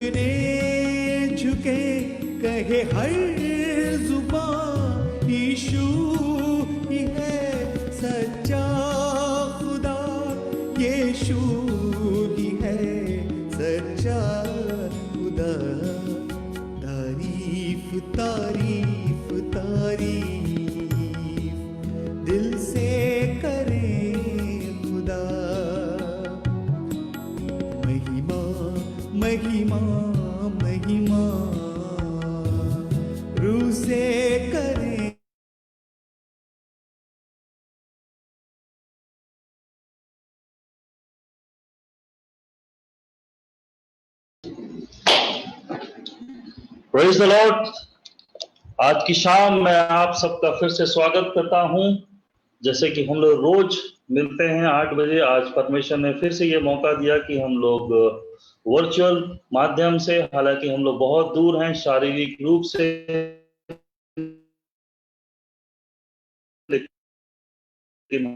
ने झुके कहे हर जुबान यीशु ही है सच्चा खुदा, यीशु ही है सच्चा खुदा। तारीफ तारीफ तारीफ दिल से करें खुदा। महिमा महिमा महिमा रूह से करें। Praise the Lord. आज की शाम मैं आप सबका फिर से स्वागत करता हूं। जैसे कि हम लोग रोज मिलते हैं 8 बजे, आज परमेश्वर ने फिर से ये मौका दिया कि हम लोग वर्चुअल माध्यम से, हालांकि हम लोग बहुत दूर हैं शारीरिक रूप से, लेकिन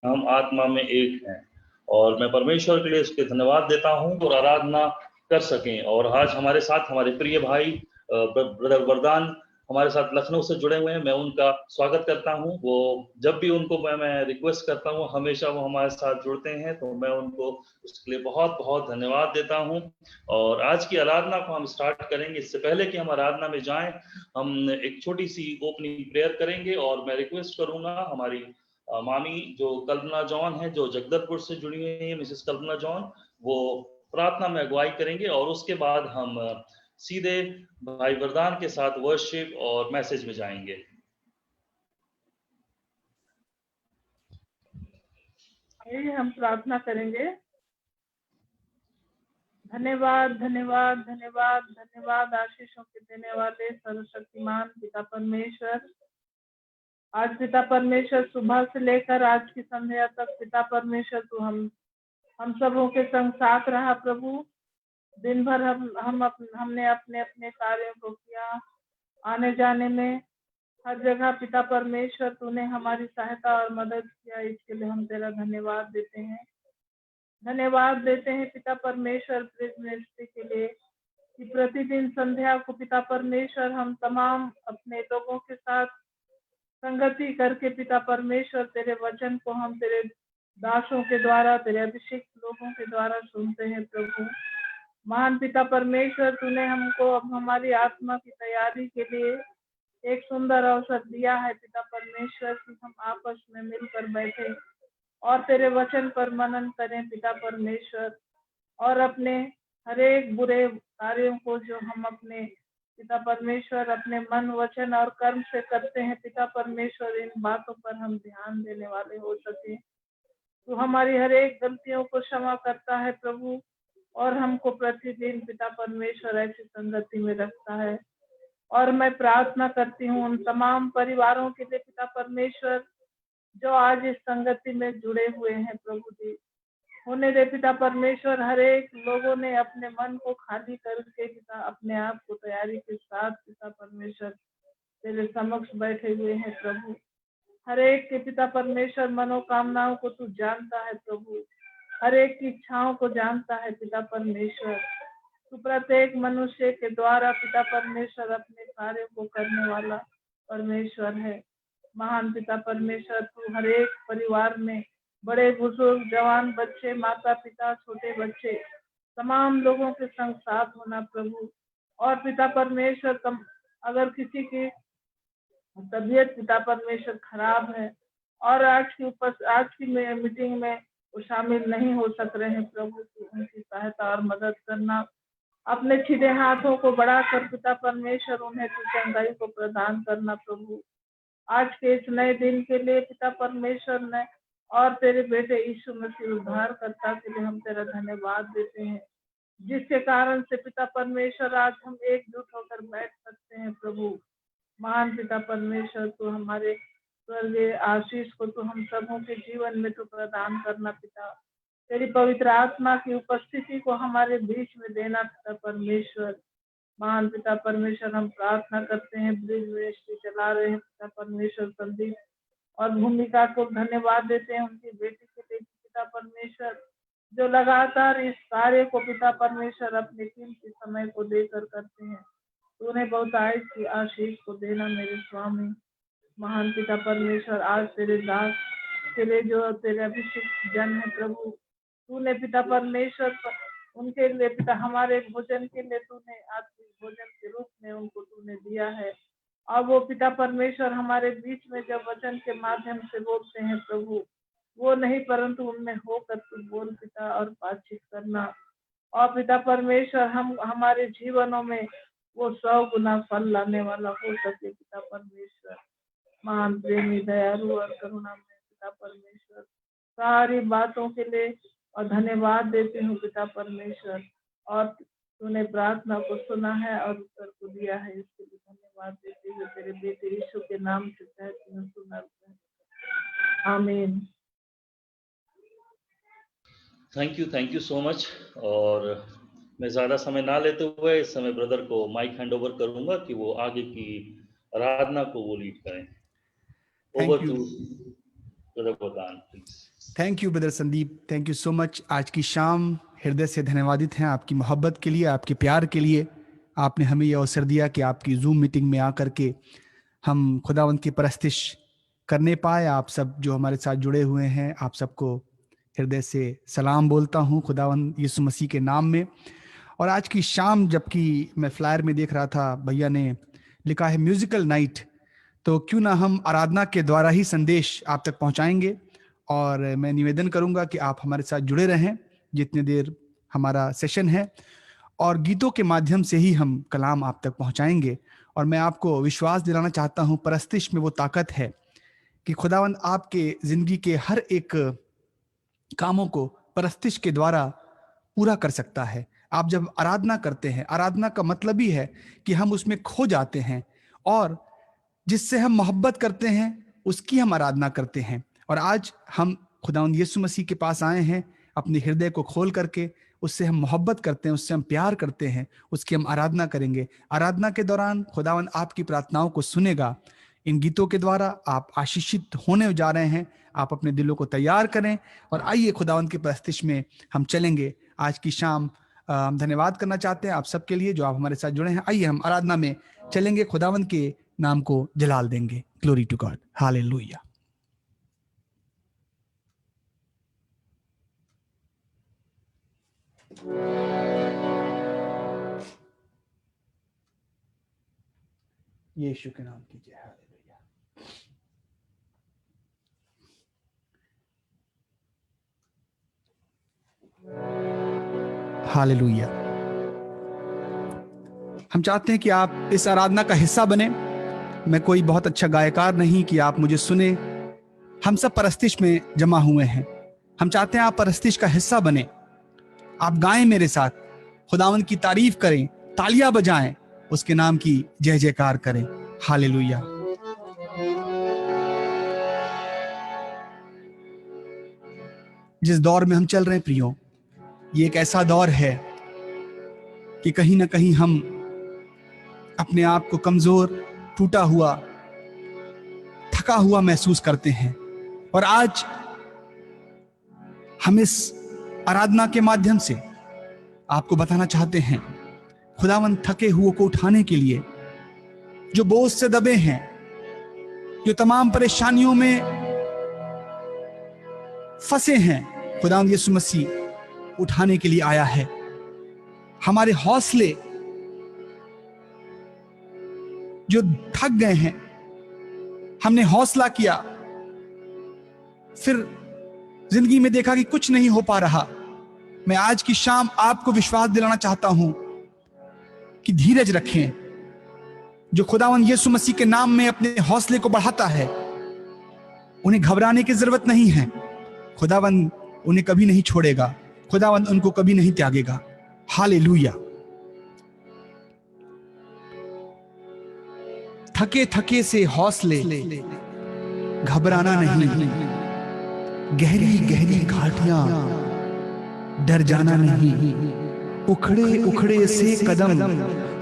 हम आत्मा में एक हैं और मैं परमेश्वर के लिए उसके धन्यवाद देता हूं और आराधना कर सकें। और आज हमारे साथ हमारे प्रिय भाई ब्रदर वरदान हमारे साथ लखनऊ से जुड़े हुए हैं। मैं उनका स्वागत करता हूं। वो जब भी उनको मैं रिक्वेस्ट करता हूं हमेशा वो हमारे साथ जुड़ते हैं, तो मैं उनको उसके लिए बहुत बहुत धन्यवाद देता हूं। और आज की आराधना को हम स्टार्ट करेंगे। इससे पहले कि हम आराधना में जाएं, हम एक छोटी सी ओपनिंग प्रेयर करेंगे और मैं रिक्वेस्ट करूंगा हमारी मामी जो कल्पना जॉन है, जो जगदलपुर से जुड़ी हुई है, मिसेस कल्पना जॉन, वो प्रार्थना में अगुवाई करेंगे और उसके बाद हम सीधे भाई वरदान के साथ वर्शिप और मैसेज में जाएंगे। हम प्रार्थना करेंगे। धन्यवाद धन्यवाद धन्यवाद धन्यवाद आशीषों के देने वाले सर्वशक्तिमान पिता परमेश्वर। आज पिता परमेश्वर सुबह से लेकर आज की संध्या तक पिता परमेश्वर तू हम सबों के संग साथ रहा प्रभु। दिन भर हमने अपने अपने कार्यों को किया, आने जाने में हर जगह पिता परमेश्वर तूने हमारी सहायता और मदद किया। इसके लिए हम तेरा धन्यवाद देते हैं। धन्यवाद देते हैं पिता परमेश्वर ब्रिज मिनिस्ट्री के लिए कि प्रतिदिन संध्या को पिता परमेश्वर हम तमाम अपने लोगों के साथ संगति करके पिता परमेश्वर तेरे वचन को हम तेरे दासों के द्वारा, तेरे अभिषिक्त लोगों के द्वारा सुनते हैं प्रभु। महान पिता परमेश्वर तूने हमको अब हमारी आत्मा की तैयारी के लिए एक सुंदर अवसर दिया है पिता परमेश्वर कि हम आपस में मिलकर बैठे और तेरे वचन पर मनन करें पिता परमेश्वर, और अपने हर एक बुरे कार्यों को जो हम अपने पिता परमेश्वर अपने मन वचन और कर्म से करते हैं पिता परमेश्वर, इन बातों पर हम ध्यान देने वाले हो सके। तो हमारी हर एक गलतियों को क्षमा करता है प्रभु और हमको प्रतिदिन पिता परमेश्वर ऐसी संगति में रखता है। और मैं प्रार्थना करती हूँ उन तमाम परिवारों के लिए पिता परमेश्वर जो आज इस संगति में जुड़े हुए हैं प्रभु जी। होने दे पिता परमेश्वर, हर एक लोगों ने अपने मन को खाली करके पिता अपने आप को तैयारी के साथ पिता परमेश्वर तेरे समक्ष बैठे हुए हैं प्रभु। हर एक के पिता परमेश्वर मनोकामनाओं को तू जानता है प्रभु, हर एक की इच्छाओं को जानता है पिता परमेश्वर। तू प्रत्येक मनुष्य के द्वारा पिता परमेश्वर अपने कार्यों को करने वाला परमेश्वर है। महान पिता परमेश्वर तू हर एक परिवार में बड़े बुजुर्ग, जवान, बच्चे, माता पिता, छोटे बच्चे, तमाम लोगों के संग साथ होना प्रभु। और पिता परमेश्वर अगर किसी की तबीयत पिता परमेश्वर खराब है और आज की मीटिंग में वो शामिल नहीं हो सक रहे हैं प्रभु, तो उनकी सहायता और मदद करना। अपने सीधे हाथों को बढ़ाकर पिता परमेश्वर उन्हें चंगाई को प्रदान करना प्रभु। आज के इस नए दिन के लिए पिता परमेश्वर ने और तेरे बेटे यीशु मसीह उद्धारकर्ता के लिए हम तेरा धन्यवाद देते हैं, जिसके कारण से पिता परमेश्वर आज हम एकजुट होकर बैठ सकते हैं प्रभु। महान पिता परमेश्वर तो हमारे स्वर्गीय आशीष को तो हम सबों के जीवन में तो प्रदान करना पिता। तेरी पवित्र आत्मा की उपस्थिति को हमारे बीच में देना पिता परमेश्वर। महान पिता परमेश्वर हम प्रार्थना करते हैं, ब्रिज मिनिस्ट्री चला रहे हैं पिता परमेश्वर संदीप और भूमिका को धन्यवाद देते हैं उनकी बेटी के लिए पिता परमेश्वर, जो लगातार इस कार्य को पिता परमेश्वर अपने कीमती समय को देकर करते हैं। तूने बहुत आयत की आशीष को देना मेरे स्वामी। महान पिता परमेश्वर, आज तेरे दास के लिए जो तेरे अभिषिक्त जन है प्रभु, तूने पिता परमेश्वर उनके लिए पिता हमारे भोजन के लिए तूने आत्मिक भोजन के रूप में उनको तूने दिया है। और वो पिता परमेश्वर हमारे बीच में जब वचन के माध्यम से बोलते हैं प्रभु, वो नहीं परंतु उनमें होकर तू बोल पिता और बातचीत करना। और पिता परमेश्वर हम हमारे जीवनों में वो 100 गुना फल लाने वाला हो सके पिता परमेश्वर। महान प्रेमी दयालु और करुणा में पिता परमेश्वर, सारी बातों के लिए और धन्यवाद देती हूँ पिता परमेश्वर। और तूने प्रार्थना को सुना है और उत्तर को दिया है, इसके लिए धन्यवाद देते हुए तेरे बेटे यीशु के नाम से कहती हूँ, सुना। आमीन। Thank you so much. और मैं ज़्यादा समय ना लेते हुए इस समय ब्रदर को माइक हैंड ओवर करूंगा कि वो आगे की आराधना को वो लीड करें। ओवर टू ब्रदर वरदान please. Thank you brother Sandeep, thank you so much. आज की शाम हृदय से धन्यवादित हैं आपकी मोहब्बत के लिए, आपके प्यार के लिए। आपने हमें यह अवसर दिया कि आपकी जूम मीटिंग में आकर के हम खुदावंत की परस्तिश करने पाए। आप सब जो हमारे साथ जुड़े हुए हैं, आप सबको हृदय से सलाम बोलता हूँ खुदावंत यीशु मसीह के नाम में। और आज की शाम, जबकि मैं फ्लायर में देख रहा था भैया ने लिखा है म्यूजिकल नाइट, तो क्यों ना हम आराधना के द्वारा ही संदेश आप तक पहुंचाएंगे। और मैं निवेदन करूंगा कि आप हमारे साथ जुड़े रहें जितने देर हमारा सेशन है, और गीतों के माध्यम से ही हम कलाम आप तक पहुंचाएंगे। और मैं आपको विश्वास दिलाना चाहता हूं, परस्तिश में वो ताकत है कि खुदावंद आपके जिंदगी के हर एक कामों को परस्तिश के द्वारा पूरा कर सकता है। आप जब आराधना करते हैं, आराधना का मतलब ही है कि हम उसमें खो जाते हैं और जिससे हम मोहब्बत करते हैं उसकी हम आराधना करते हैं। और आज हम खुदावंद यीशु मसीह के पास आए हैं अपने हृदय को खोल करके, उससे हम मोहब्बत करते हैं, उससे हम प्यार करते हैं, उसकी हम आराधना करेंगे। आराधना के दौरान खुदावंद आपकी प्रार्थनाओं को सुनेगा। इन गीतों के द्वारा आप आशीषित होने जा रहे हैं। आप अपने दिलों को तैयार करें और आइए खुदावंद की परस्तिश में हम चलेंगे। आज की शाम हम धन्यवाद करना चाहते हैं आप सबके लिए जो आप हमारे साथ जुड़े हैं। आइए हम आराधना में चलेंगे, खुदावंद के नाम को जलाल देंगे। Glory to God, hallelujah. यीशु के नाम की जय, हालेलुया। हालेलुया। हम चाहते हैं कि आप इस आराधना का हिस्सा बने। मैं कोई बहुत अच्छा गायकार नहीं कि आप मुझे सुने। हम सब परस्तिश में जमा हुए हैं। हम चाहते हैं आप परस्तिश का हिस्सा बने। आप गाएं मेरे साथ, खुदावंद की तारीफ करें, तालियां बजाएं, उसके नाम की जय जयकार करें। हालेलुया। जिस दौर में हम चल रहे हैं प्रियो, ये एक ऐसा दौर है कि कहीं ना कहीं हम अपने आप को कमजोर, टूटा हुआ, थका हुआ महसूस करते हैं। और आज हम इस आराधना के माध्यम से आपको बताना चाहते हैं, खुदावंद थके हुए को उठाने के लिए, जो बोझ से दबे हैं, जो तमाम परेशानियों में फंसे हैं, खुदावंद यीशु मसीह उठाने के लिए आया है। हमारे हौसले जो थक गए हैं, हमने हौसला किया, फिर जिंदगी में देखा कि कुछ नहीं हो पा रहा। मैं आज की शाम आपको विश्वास दिलाना चाहता हूं कि धीरज रखें। जो खुदावंद यीशु मसीह के नाम में अपने हौसले को बढ़ाता है, उन्हें घबराने की जरूरत नहीं है। खुदावंद उन्हें कभी नहीं छोड़ेगा, खुदावंद उनको कभी नहीं त्यागेगा। हालेलुया। थके थके से हौसले, घबराना नहीं, गहरी गहरी घाटियां, डर जाना नहीं, उखड़े उखड़े से कदम,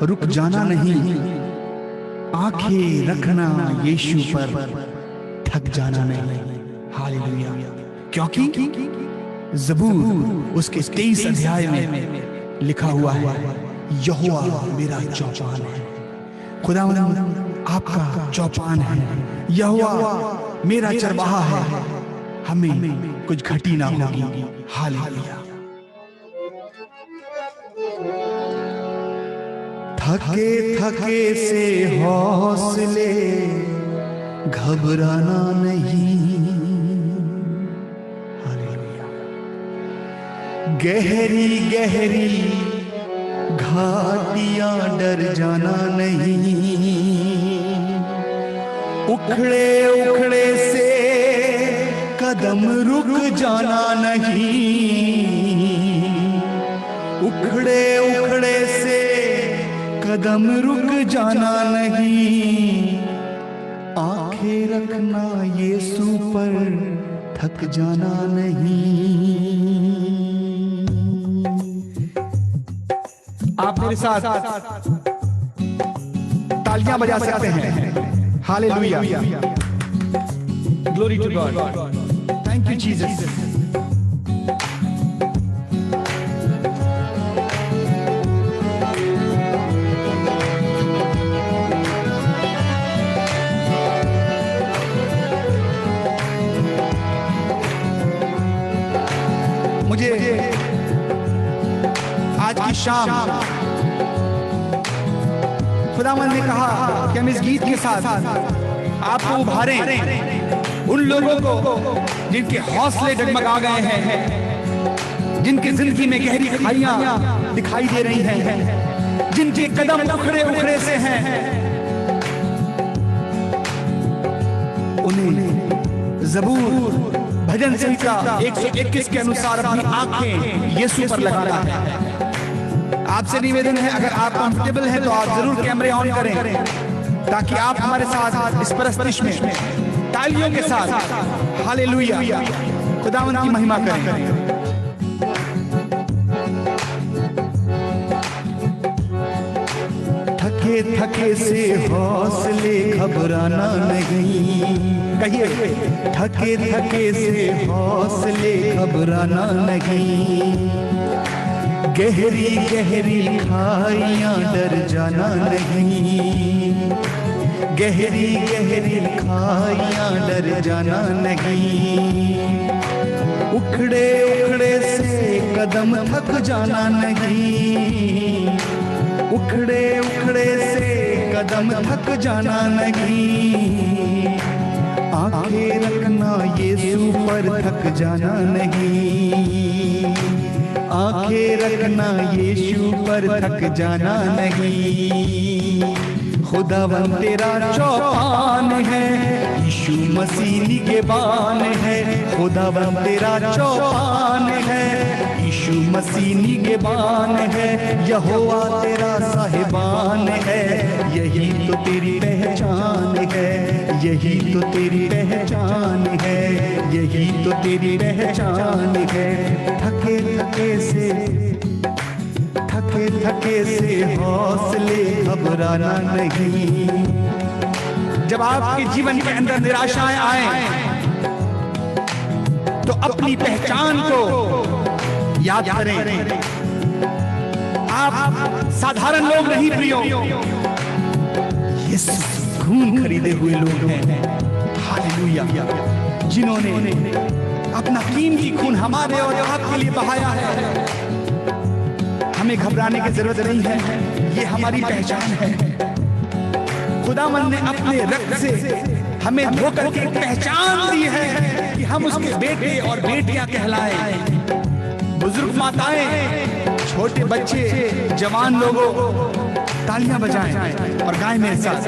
रुक जाना नहीं, आंखें रखना यीशु पर, थक जाना नहीं। हालेलुया। क्योंकि ज़बूर उसके 23 अध्याय में लिखा हुआ है, यहोवा मेरा चौपान है। खुदावंद आपका चौपान है, यहोवा मेरा चरवाहा है, हमें कुछ घटी ना होगी। हालेलुया। थके थके से हौसले घबराना नहीं, हालेलुया। गहरी गहरी घाटियां डर जाना नहीं, उखड़े उखड़े से कदम रुक जाना नहीं, उखड़े उखड़े से कदम रुक जाना नहीं, आंखें रखना यीशु पर थक जाना नहीं। आप मेरे साथ तालियां बजा सकते हैं। Hallelujah, glory to God, thank you Jesus. मुझे आज की शाम खुदावंद ने कहा कि हम इस गीत के साथ आपको उभारें, उन लोगों को जिनके हौसले डगमगा गए हैं, जिनकी जिंदगी में गहरी खाइयां दिखाई दे रही हैं, जिनके कदम उखड़े उखड़े से हैं, उन्हें ज़बूर भजन संहिता 121 के अनुसार अपनी आंखें यीशु पर लगाना है। आपसे निवेदन है, अगर आप कंफर्टेबल हैं तो आप जरूर कैमरे ऑन करें, ताकि आप हमारे साथ इस परस्तिश में तालियों के साथ हालेलुया खुदावंद की महिमा करें। थके थके से हौसले घबराना नहीं, कहिए, थके थके से हौसले घबराना नहीं, गहरी गहरी खाइयां डर जाना नहीं, गहरी गहरी खाइयां डर जाना नहीं, उखड़े उखड़े से कदम थक जाना नहीं, उखड़े उखड़े से कदम थक जाना नहीं, आंखें रखना यीशु पर थक जाना नहीं, आंखें रखना यीशु पर थक जाना नहीं, खुदावंद तेरा चौपान है, यीशु मसीह निगहबान है, खुदावंद तेरा चौपान है, यीशु मसीह निगहबान है, यहोवा तेरा साहिबान है, यही तो तेरी पहचान है, यही तो तेरी पहचान है, यही तो तेरी पहचान है। थके थके से हौसले घबराना नहीं। जब आपके जीवन के अंदर निराशाएं आए तो अपनी पहचान को याद करें। आप साधारण लोग नहीं प्रियो, यीशु खून खरीदे हुए लोग हैं, हालेलुया, जिन्होंने अपना कीमती खून हमारे और आपके लिए बहाया है। हमें घबराने की जरूरत नहीं है, ये हमारी पहचान है। खुदावंद ने अपने रक्त से हमें धोकर के पहचान दी है कि हम उसके बेटे और बेटियां कहलाएं। बुजुर्ग माताएं, छोटे बच्चे, जवान लोगों, तालियां बजाएं और गाएं मेरे साथ।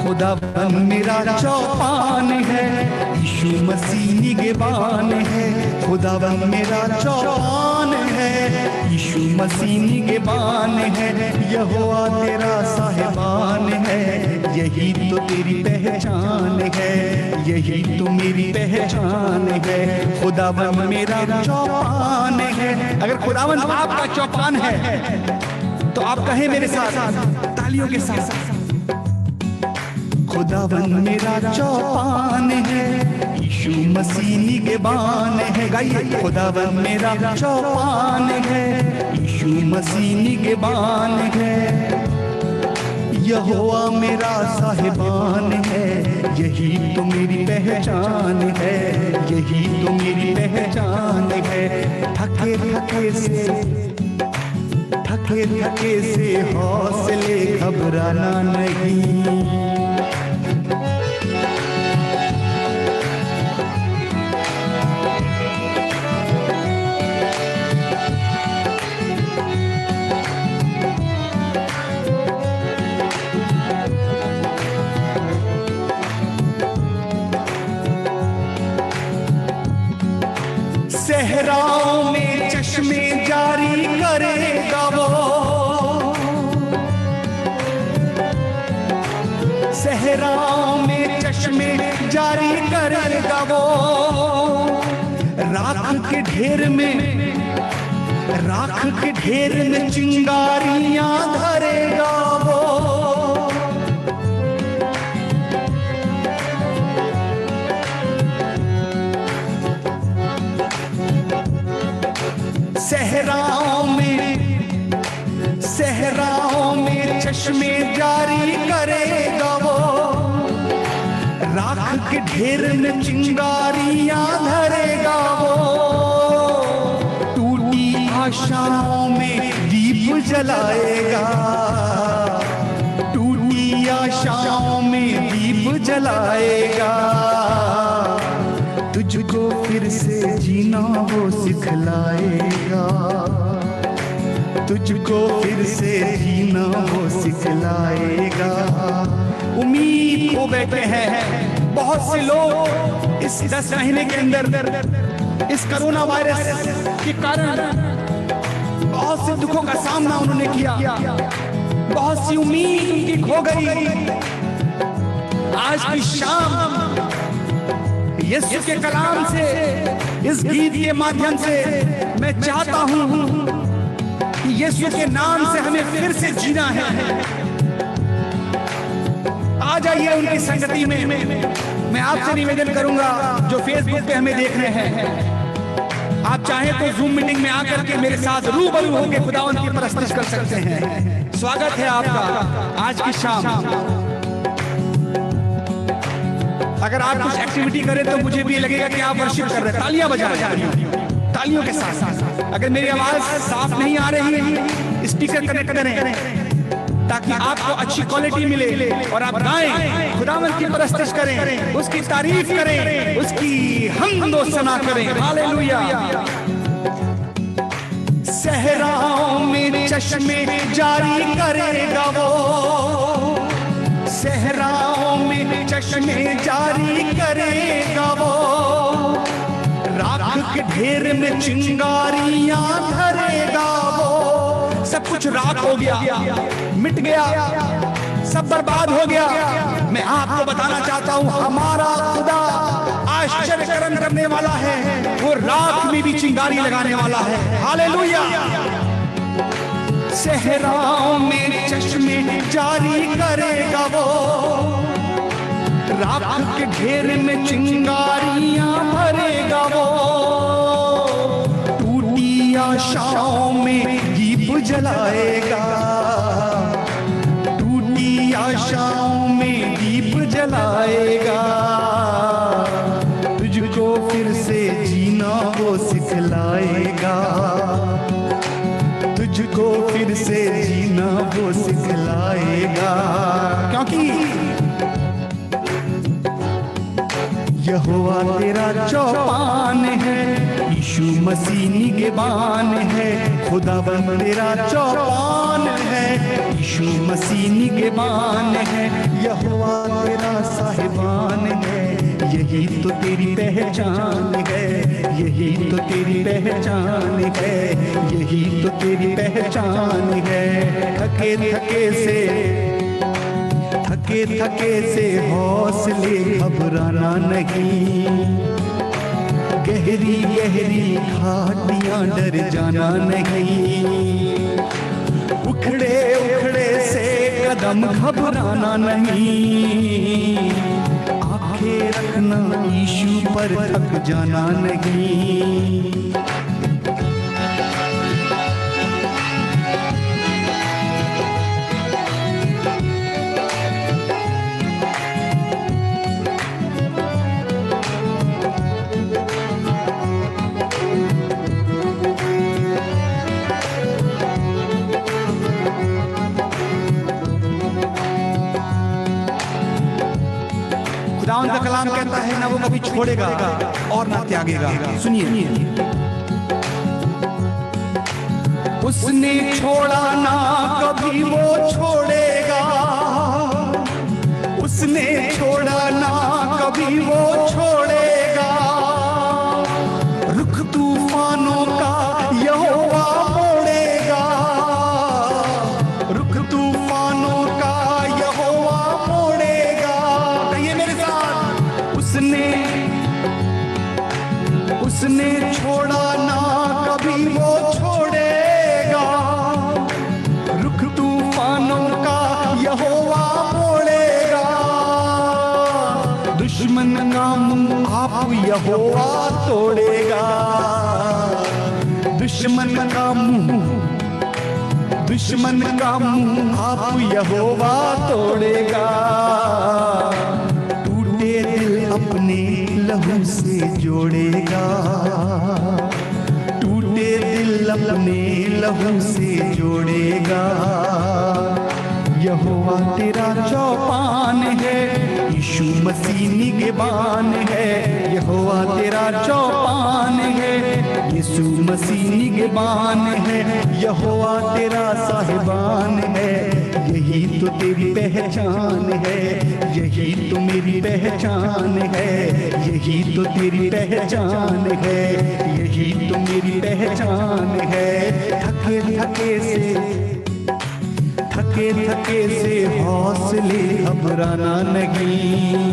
खुदावंद मेरा चौपान है, यीशु मसीह निगहबान है, खुदावंद मेरा चौपान है, यीशु मसीह निगहबान है, यहोवा तेरा साहिबान है, यही तो तेरी पहचान है, यही तो मेरी पहचान है, खुदावंद मेरा चौपान है। अगर खुदावंद आपका चौपान है तो आप कहें मेरे साथ तालियों के साथ, खुदावन मेरा चौपान है, यीशु मसीह निगहबान है। गाइए, खुदावन मेरा चौपान है, यीशु मसीह निगहबान है। यहोवा मेरा साहिबान है, यही तो मेरी पहचान है, यही तो मेरी पहचान है। थके थके से हौसले घबराना नहीं। सहराओं में चश्मे जारी करेगा वो, सहराओं में चश्मे जारी करेगा वो। राख के ढेर में चिंगारियां धरेगा वो। सहराओं में चश्मे जारी करेगा वो। राख के ढेर में चिंगारियां धरेगा वो। टूटी आशाओं में दीप जलाएगा, टूटी आशाओं में दीप जलाएगा। तुझको फिर से जीना वो सिखलाएगा, तुझको फिर से जीना वो सिखलाएगा। उम्मीद खो बैठे हैं बहुत से लोग इस 10 महीने के अंदर। इस कोरोना वायरस के कारण बहुत से दुखों का सामना उन्होंने किया, बहुत सी उम्मीद उनकी खो गई। आज की शाम यीशु के कलाम से, इस गीत के माध्यम से मैं चाहता हूं कि यीशु के नाम से हमें फिर से जीना है। आ जाइए उनकी संगति में। मैं आपसे निवेदन करूंगा जो फेसबुक पे हमें देख रहे हैं, आप चाहें तो जूम मीटिंग में आकर के मेरे साथ रूबरू होकर खुदावंद की परस्तिश कर सकते हैं। स्वागत है आपका आज की शाम। अगर आप कुछ एक्टिविटी करें तो मुझे भी लगेगा कि आप वर्शिप कर रहे हैं। तालियां बजाएं, तालियों के साथ। अगर मेरी आवाज साफ नहीं आ रही, स्पीकर कनेक्ट करें ताकि आपको अच्छी क्वालिटी मिले और आप गाएं, खुदावंद की परस्तिश करें, उसकी तारीफ करें, उसकी हम्द व सना करें। हालेलुया। सहराओं में चश्मे जारी करेगा वो, सहराओं में चश्मे जारी करेगा वो। राख के ढेर में चिंगारियां धरेगा वो। सब कुछ राख हो गया, मिट गया, सब बर्बाद हो गया। मैं आपको बताना चाहता हूं हमारा खुदा आश्चर्य कर्म करने वाला है, वो राख में भी चिंगारी लगाने वाला है। हालेलुया। सहराओं में चश्मे जारी करेगा वो। राख के ढेर में चिंगारियां भरेगा वो। टूटी आशाओं में दीप जलाएगा, टूटी आशाओं में दीप जलाएगा। तुझको फिर से जीना वो सिखलाएगा, तुझको फिर से जीना वो सिखलाएगा। क्योंकि यहोवा तेरा चौपान है, यीशु मसीह निगहबान है। खुदावंद तेरा चौपान है, यीशु मसीह निगहबान है। यहोवा तेरा साहिबान है, यही तो तेरी पहचान है, यही तो तेरी पहचान है, यही तो तेरी पहचान है। थके थके से हौसले घबराना नहीं। गहरी गहरी घाटियां डर जाना नहीं। उखड़े उखड़े से कदम घबराना नहीं, आंखें रखना यीशु पर, थक जाना नहीं। खुदावंद का कलाम कहता है ना वो कभी छोड़ेगा और ना त्यागेगा। सुनिए, उसने छोड़ा ना कभी वो छोड़ेगा, उसने छोड़ा ना कभी वो छोड़ेगा। रुख तूफानों का यहोवा मोड़ेगा, रुख तूफानों का यहोवा मोड़ेगा। कहिए मेरे साथ, उसने छोड़ा ना कभी वो छोड़ेगा। रुख तूफानों का यहोवा मोड़ेगा। दुश्मन का मुंह आप यहोवा तोड़ेगा, दुश्मन का मुंह, दुश्मन का मुंह आप यहोवा तोड़ेगा। टूटे दिल अपने लहू से जोड़ेगा, टूटे दिल अपने लहू से जोड़ेगा। यहोवा तेरा चौपान है, यीशु मसीह निगहबान है। यहोवा तेरा चौपान है, यीशु मसीह निगहबान है। यहोवा तेरा साहिबान है, यही तो तेरी पहचान है, यही तो मेरी पहचान है, यही तो तेरी पहचान है, यही तो मेरी पहचान है। थके थके से हौसले घबराना नहीं,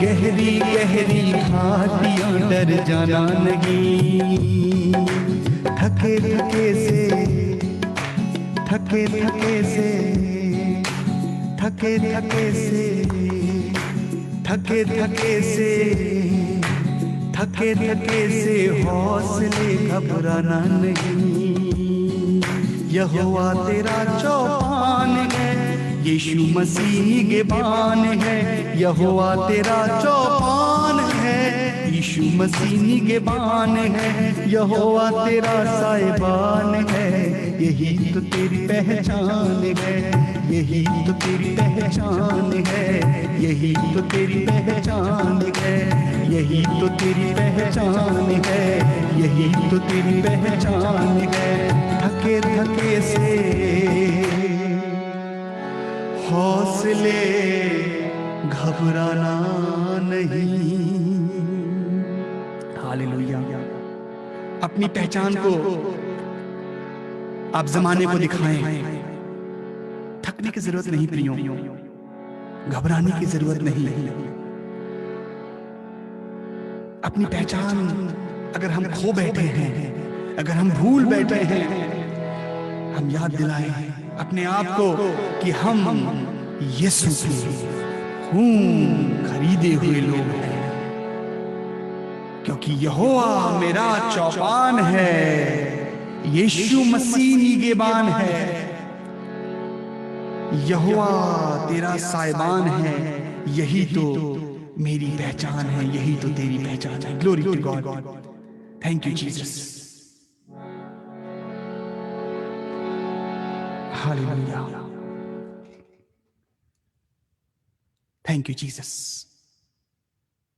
गहरी गहरी घाटियां डर जाना नहीं। थके थके से थके थके से थके थके से थके थके से थके थके से हौसले घबराना नहीं। यहोवा तेरा चौपान है, यीशु मसीह निगहबान है। यहोवा तेरा चौपान है, यीशु मसीह निगहबान है। यहोवा तेरा साहिबान है, यही तो तेरी पहचान है, यही तो तेरी पहचान है, यही तो तेरी पहचान है, यही तो तेरी पहचान है, यही तो तेरी पहचान है। थके थके से हौसले घबराना नहीं। हालेलुया। अपनी पहचान को आप जमाने को दिखाएं। थकने की जरूरत नहीं प्रियो, घबराने की जरूरत नहीं। अपनी पहचान अगर हम खो बैठे हैं, अगर हम भूल बैठे हैं, हम याद दिलाएं अपने आप को कि हम यीशु के खून खरीदे हुए लोग हैं, क्योंकि यहोवा मेरा चौपान है, यीशु मसीह निगहबान है। यहोवा तेरा साहिबान है, यही तो मेरी पहचान है, यही तो तेरी पहचान है। Glory to God. Thank you Jesus. Hallelujah. Thank you Jesus.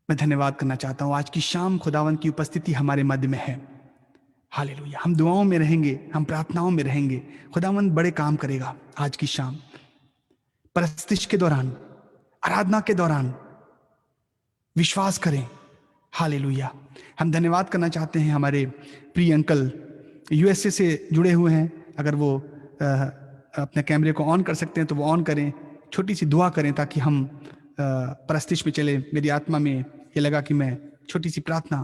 मैं धन्यवाद करना चाहता हूं, आज की शाम खुदावंत की उपस्थिति हमारे मध्य में है। हालेलुया। हम दुआओं में रहेंगे, हम प्रार्थनाओं में रहेंगे। खुदावंत बड़े काम करेगा आज की शाम, परस्तिश के दौरान, आराधना के दौरान। विश्वास करें। हालेलुया। हम धन्यवाद करना चाहते हैं हमारे प्रिय अंकल यूएसए से जुड़े हुए हैं। अगर वो अपने कैमरे को ऑन कर सकते हैं तो वो ऑन करें। छोटी सी दुआ करें ताकि हम परस्तिश में चले। मेरी आत्मा में ये लगा कि मैं छोटी सी प्रार्थना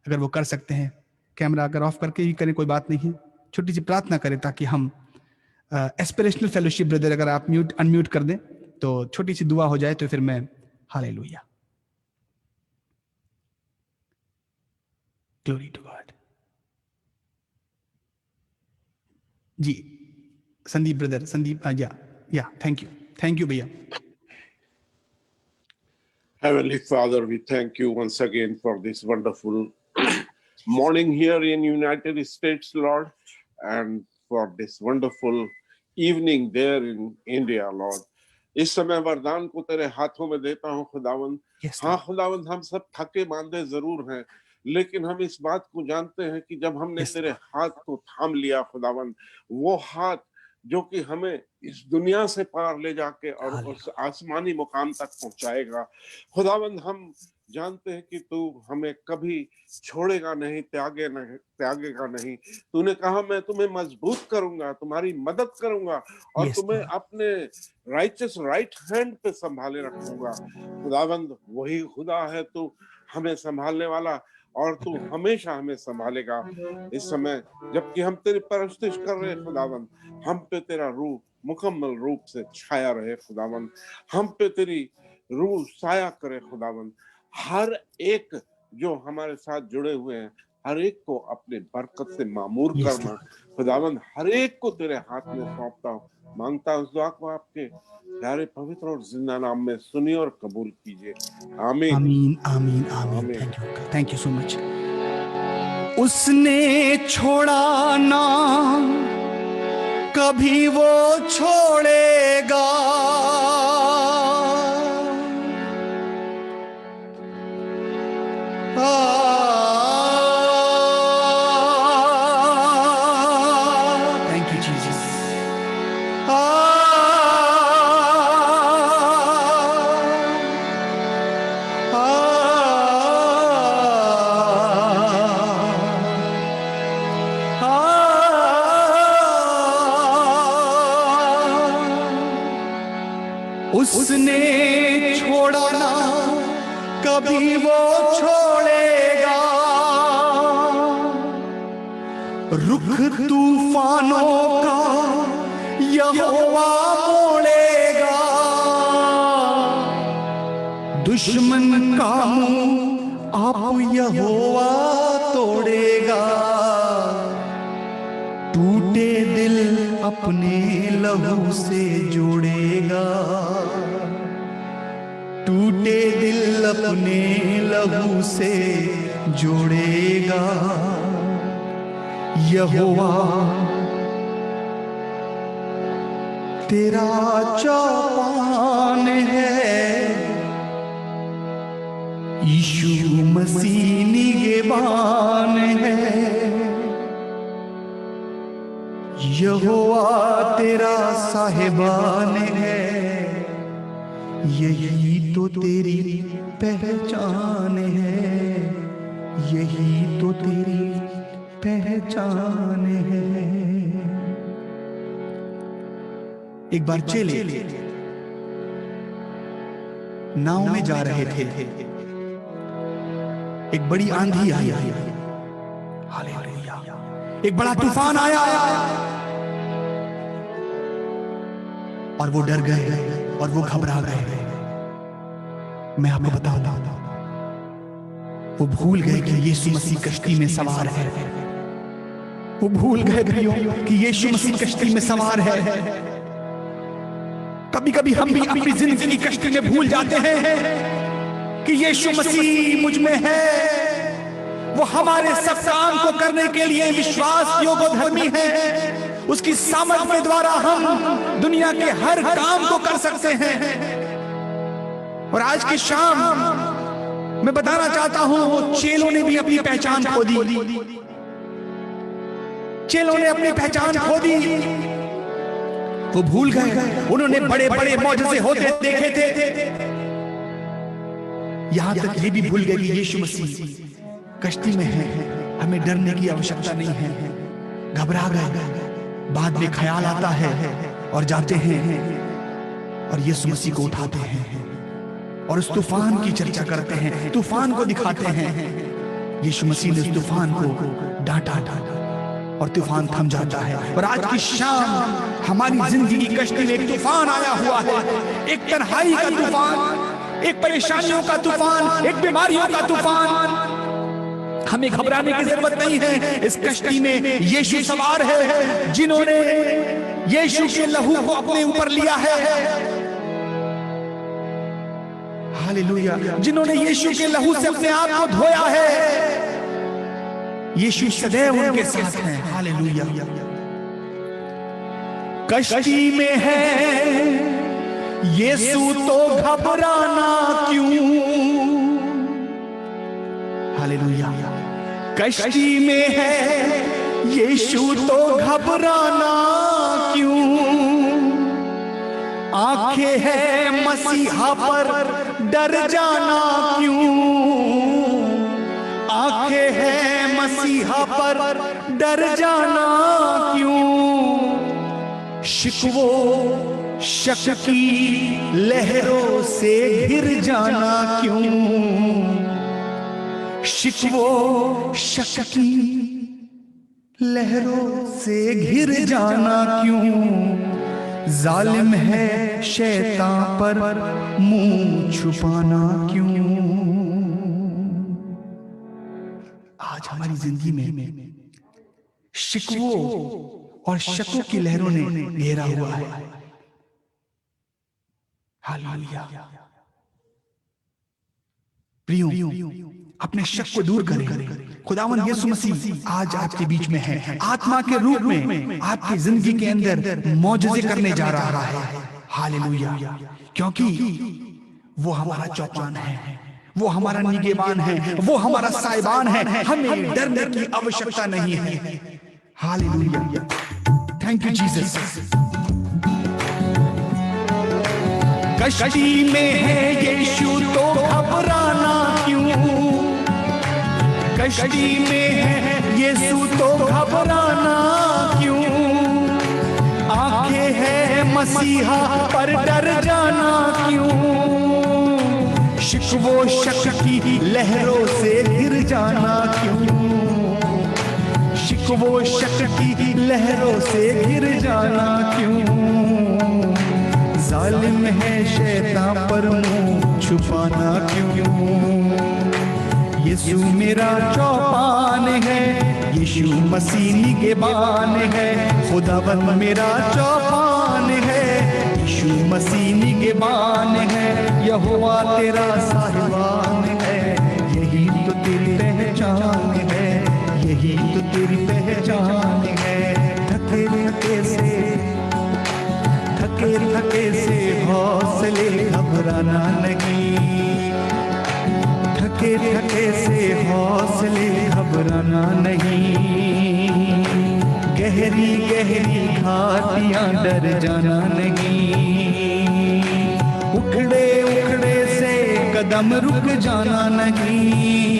अगर वो कर सकते हैं, कैमरा अगर ऑफ करके ही करें कोई बात नहीं है, छोटी सी प्रार्थना करें ताकि हम एस्पिरेशनल फेलोशिप ब्रदर, अगर आप अनम्यूट कर दें तो छोटी सी दुआ हो जाए तो फिर मैं हालेलुया। Glory to God. जी संदीप ब्रदर, संदीप, या थैंक यू भैया। Heavenly Father, we thank you once again for this wonderful morning here in United States, Lord, and for this wonderful evening there in India, Lord. इस समय वरदान को तेरे हाथों में देता हूँ खुदावंद। हाँ खुदावंद, हम सब थके मांदे जरूर हैं, लेकिन हम इस बात को जानते हैं कि जब हमने तेरे हाथ को थाम लिया खुदावंद, वो हाथ जो कि हमें इस दुनिया से पार ले जाके और उस आसमानी मुकाम तक पहुंचाएगा। खुदावंद, हम जानते हैं कि तू हमें कभी छोड़ेगा नहीं, त्यागेगा नहीं। तूने कहा मैं तुम्हें मजबूत करूंगा, तुम्हारी मदद करूंगा और तुम्हें अपने राइचस राइट हैंड पे संभाले रखूंगा। खुदावंद, वही खुदा है तू हमें संभालने वाला, और तू हमेशा हमें संभालेगा। इस समय जबकि हम तेरी परस्तिश कर रहे खुदावंद, हम पे तेरा रूह मुकम्मल रूप से छाया रहे खुदावंद, हम पे तेरी रूह साया करे खुदावंद। हर एक जो हमारे साथ जुड़े हुए हैं, हर एक को अपने बरकत से मामूर करना खुदावंद, हर एक को तेरे हाथ में सौंपता हूँ। मांगता हूँ उस दुआ को आपके प्यारे पवित्र और जिंदा नाम में सुनिए और कबूल कीजिए। आमीन आमीन आमीन आमीन। Thank you so much. उसने छोड़ा ना कभी वो छोड़ेगा, थैंक यू जीसस। उसने छोड़ा ना कभी वो छोड़ेगा, रुख तूफानों का यहोवा मोड़ेगा, दुश्मन का मुंह आप यहोवा तोड़ेगा, टूटे दिल अपने लहू से जोड़ेगा, टूटे दिल अपने लहू से जोड़ेगा। यहोवा तेरा चौपान है, यीशु मसीह निगहबान है। यहोवा तेरा साहिबान है, यही तो तेरी पहचान है, यही तो तेरी पहचान है। एक बार चेले नाव में जा रहे थे, एक बड़ी आंधी आई, हालेलुया, एक बड़ा तूफान आया और वो डर गए और वो घबरा गए। मैं आपको बताऊं, वो भूल गए कि यीशु मसीह कश्ती में सवार है। वो भूल गए भाइयों कि यीशु मसीह कश्ती में सवार है। कभी कभी हम भी अपनी जिंदगी की कश्ती में भूल जाते हैं कि यीशु मसीह मुझ में है। वो हमारे सब काम को करने के लिए विश्वास योग्य धर्मी है। उसकी सामर्थ के द्वारा हम दुनिया के हर काम को कर सकते हैं। और आज की शाम मैं बताना चाहता हूं, वो चेलों ने भी अपनी पहचान खो दी। चेलों ने अपनी पहचान खो दी। वो भूल गए, उन्होंने बड़े बड़े मौजज़े होते देखे थे, यहां तक ये भी भूल गए कि यीशु मसीह कश्ती में है, हमें डरने की आवश्यकता नहीं है। घबरा गए। बाद में ख्याल आता है और जाते हैं और यीशु मसीह को उठाते हैं और उस तूफान की चर्चा करते हैं, तूफान को दिखाते हैं। यीशु मसीह ने उस तूफान को डांटा, और तूफान थम जाता है। और आज की शाम हमारी जिंदगी की कश्ती में एक तूफान आया हुआ है, एक तन्हाई का तूफान, एक परेशानियों का तूफान, एक बीमारियों का तूफान। हमें घबराने की जरूरत नहीं है। इस कश्ती में यीशु सवार है, जिन्होंने यीशु के लहू को अपने ऊपर लिया है। हालेलुया। जिन्होंने यीशु के लहू से अपने आप को धोया है, यीशु सदैव उनके साथ है। हालेलुया। कश्ती में है यीशु तो घबराना क्यों। हालेलुया। कश्ती में है यीशु तो घबराना क्यों। आंखें है मसीहा पर डर जाना क्यों। आंखें है मसीहा पर डर जाना क्यों। शिकवों शक की लहरों से घिर जाना क्यों। शिकवों शक की लहरों से घिर जाना क्यों। जालिम है शैतान पर मुंह छुपाना क्यों। आज हमारी जिंदगी में शिकवों और शकों की लहरों ने घेरा हुआ है। हालेलुया। प्रियो, अपने शक को दूर करें। खुदावंद यीशु मसीह आज आपके बीच में है, आत्मा के रूप में आपकी जिंदगी के अंदर मौजूदगी करने जा रहा है। हालेलुया। क्योंकि वो हमारा चौपान है, वो हमारा निगहबान है, वो हमारा साहिबान है। हमें डरने की आवश्यकता नहीं है। हालेलुया। Thank you Jesus. कश्ती में है यीशु तो घबराना क्यों। कश्ती में है यीशु तो घबराना क्यों। आंखें है मसीहा पर डर जाना क्यों। शिकवों शक की लहरों से घिर जाना क्यों। शिकवों शक की लहरों से घिर जाना क्यों। जालिम है शैतान पर मुंह छुपाना क्यों। यीशु मेरा चौपान है, यीशु मसीह निगहबान है। खुदावंद मेरा चौपान है, यीशु मसीह निगहबान है। यहोवा तेरा साहिबान है, यही तो तेरी पहचान है, यही तो तेरी पहचान है। थके थके से हौसले घबराना नहीं। थके से हौसले घबराना नहीं। गहरी गहरी घाटियां डर जाना नहीं। उखड़े उखड़े से कदम रुक जाना नहीं।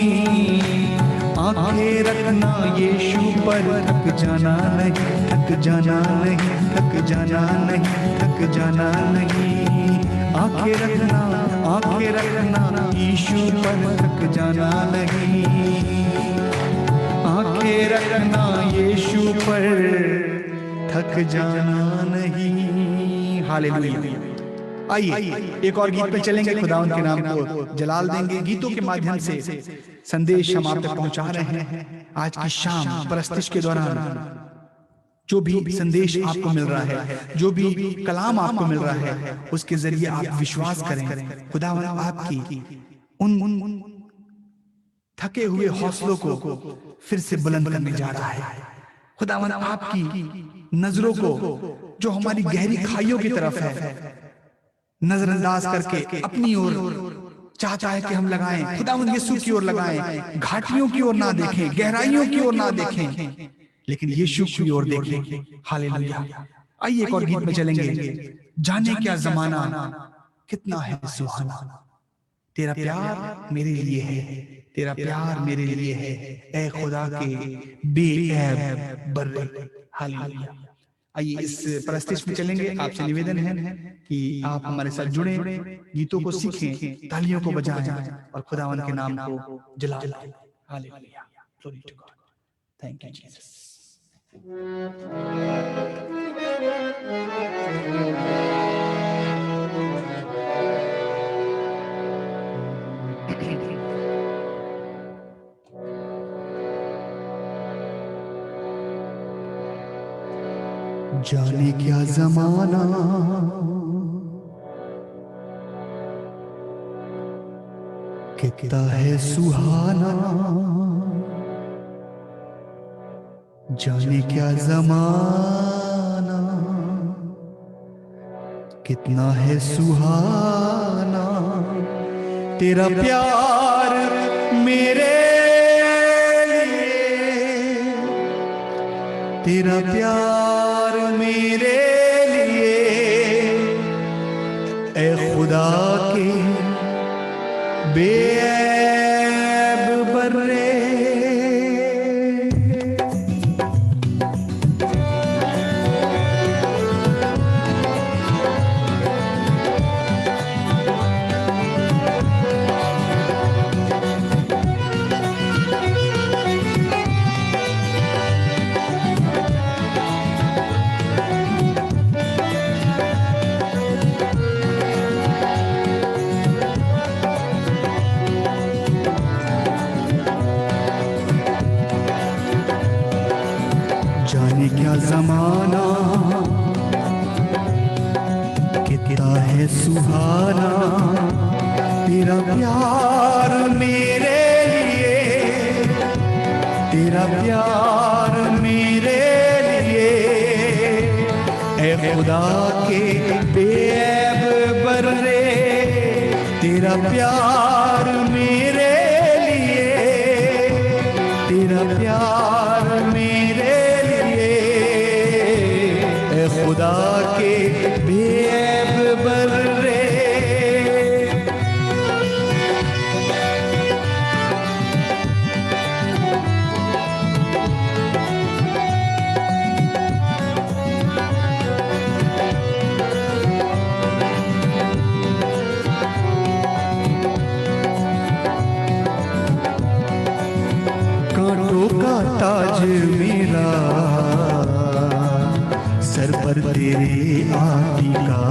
आंखें रखना यीशु पर, थक जाना नहीं, थक जाना नहीं, थक जाना नहीं, थक जाना नहीं। आंखें रखना यीशु पर, थक जाना नहीं। आंखें रखना यीशु पर, थक जाना नहीं। हालेलुया। आइए एक और गीत पे चलेंगे, खुदावंद के नाम को जलाल देंगे। गीतों के माध्यम से संदेश हम आप तक पहुंचा रहे हैं। आज की शाम प्रस्तुति के दौरान जो भी संदेश आपको मिल रहा है, जो भी कलाम आपको मिल रहा है, उसके जरिए आप विश्वास करें खुदावंद आपकी उन थके हुए हौसलों को फिर से बुलंद करने जा रहा है। खुदावंद आपकी नजरों को जो हमारी गहरी खाइयों की तरफ है नजरअंदाज करके अपनी ओर चाहता है कि हम लगाएं। खुदावंद यीशु की ओर लगाएं, घाटियों की ओर ना देखें, गहराइयों की ओर ना देखें, लेकिन यीशु की ओर देखें। हालेलुया। आइए एक और गीत में चलेंगे। जाने क्या जमाना कितना है सुहाना, तेरा प्यार मेरे लिए है, तेरा प्यार मेरे लिए है, ऐ खुदा के बेऐब बर्रे। हालेलुया। आइए इस प्रस्तुति में चलेंगे। आपसे निवेदन है कि आप हमारे साथ जुड़े, गीतों को सीखें, तालियों को बजाएं और खुदावंद के नाम को जलालें। Hallelujah. Glory to God. Thank you Jesus. जाने क्या जमाना कितना है सुहाना, जाने क्या जमाना कितना है सुहाना, तेरा प्यार मेरे लिए, तेरा प्यार मेरे लिए, ए खुदा के बेऐब बर्रे। जाने क्या जमाना कितना है सुहाना, तेरा प्यार मेरे लिए, तेरा प्यार मेरे लिए, ए खुदा के बेऐब बर्रे, तेरा प्यार मेरे लिए, तेरा प्यार मेरे खुदा के बेऐब बर्रे। कांटों का ताज मेरा सर पर तेरे आटिका,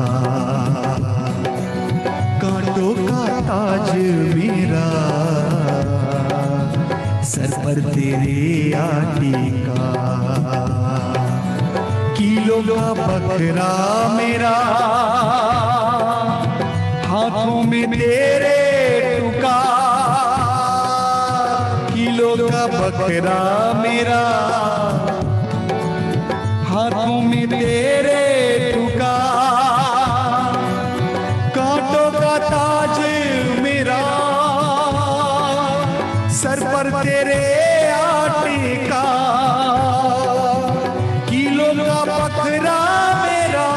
कांटों का ताज मेरा सर पर तेरे आटिका, कीलों का बकरा मेरा हाथों में तेरे टुका, कीलों का बकरा मेरा हाथों में तेरे टुका, कांटों का ताज मेरा सर पर तेरे आटिका, कीलों का बकरा मेरा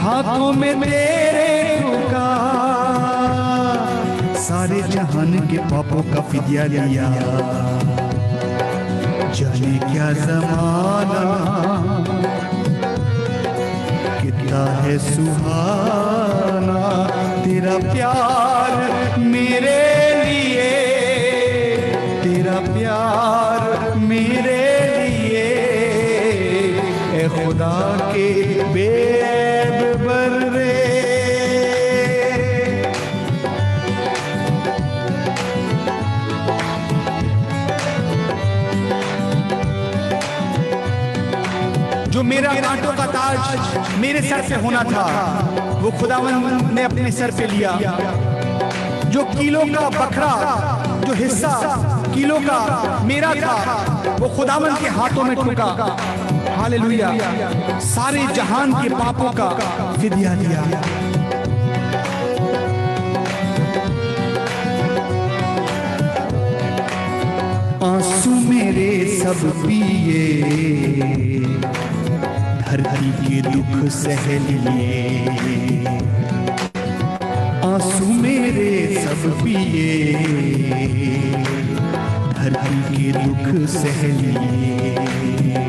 हाथों में तेरे टुका, सारे जहान के पापों का फिदिया लिया, जाने क्या जमाना कितना है सुहाना, तेरा प्यार मेरे लिए, तेरा प्यार मेरे लिए, ए खुदा के बेऐब बर्रे। जो मेरा कांटों का ताज मेरे सर पे होना था वो खुदावंद ने अपने सर पे लिया, जो कीलों का बकरा, जो हिस्सा कीलों का मेरा था वो खुदावंद के हाथों में ठुका, हालेलुया, सारे जहान के पापों का फिदिया लिया। आंसू मेरे सब पिए, धरती के दुख सह लिए, आंसू मेरे सब पिए, धरती के दुख सह लिए,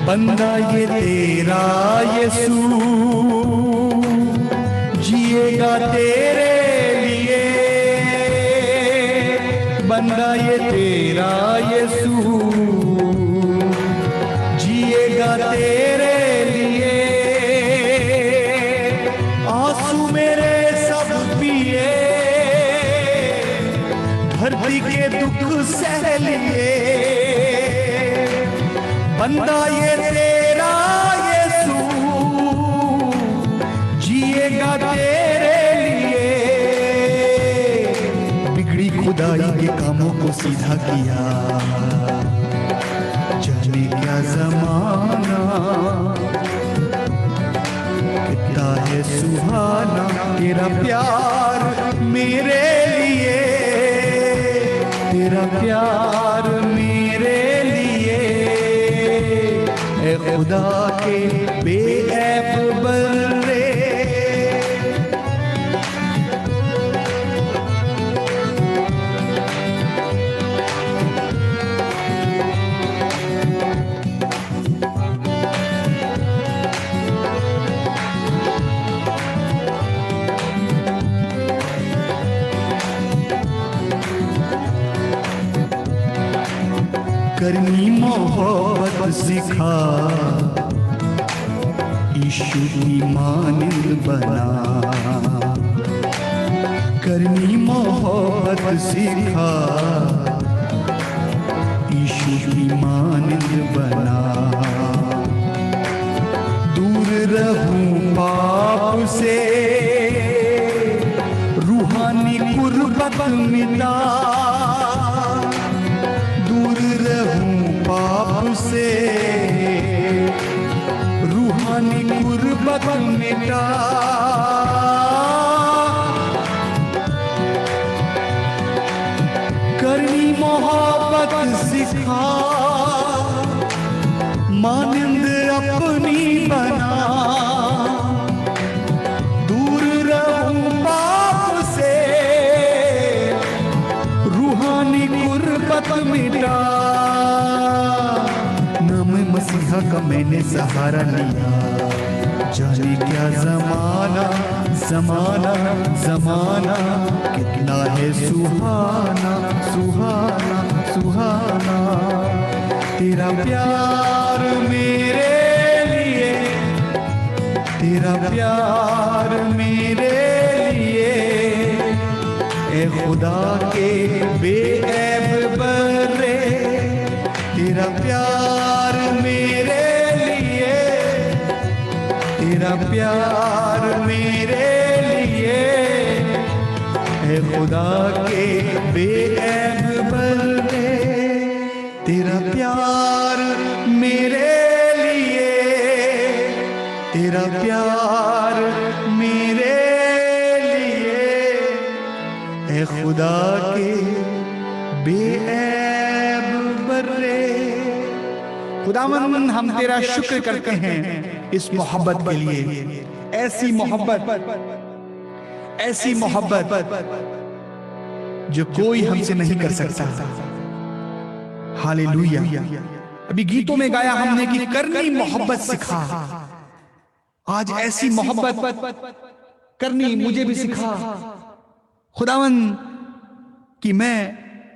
बंदा ये तेरा यीशु जिएगा तेरे लिए, बंदा ये तेरा यीशु जिएगा तेरे लिए, आंसू मेरे सब पिए, धरती के दुख सह लिए, बंदा ये तेरा यीशु जिएगा तेरे लिए। बिगड़ी खुदाई के कामों को सीधा किया, जाने क्या जमाना, कितना है सुहाना तेरा प्यार मेरे लिए, तेरा प्यार मेरे लिए। ए खुदा के बेऐब बंदे, करनी मोहब्बत सिखा, यीशु की मानिंद बना। करनी मोहब्बत सिखा, यीशु की मानिंद बना। दूर रहूं पाप से, रूहानी कुर्बत मिटा। दूर रहूं पाप से, रूहानी कुर्बत मिटा। करनी मोहब्बत सिखा, मानिंद अपनी बना। दूर रहूं पाप से, रूहानी कुर्बत मिटा। नाम मसीहा का मैंने सहारा लिया, जाने क्या जमाना जमाना जमाना, कितना है सुहाना सुहाना सुहाना। तेरा प्यार मेरे लिए, तेरा प्यार मेरे लिए। ए खुदा के बेऐब बंदे, तेरा प्यार मेरे लिए, तेरा प्यार मेरे लिए। ए खुदा के बेऐब बंदे, तेरा प्यार मेरे लिए, तेरा प्यार मेरे लिए। ए खुदा के बेऐब बंदे। खुदावन हम तेरा शुक्र करते हैं इस मोहब्बत के लिए, ऐसी मोहब्बत, ऐसी मोहब्बत जो कोई हमसे नहीं कर सकता। हालेलुया। अभी गीतों में गाया हमने कि करनी मोहब्बत सिखा। आज ऐसी मोहब्बत करनी मुझे भी सिखा खुदावन, कि मैं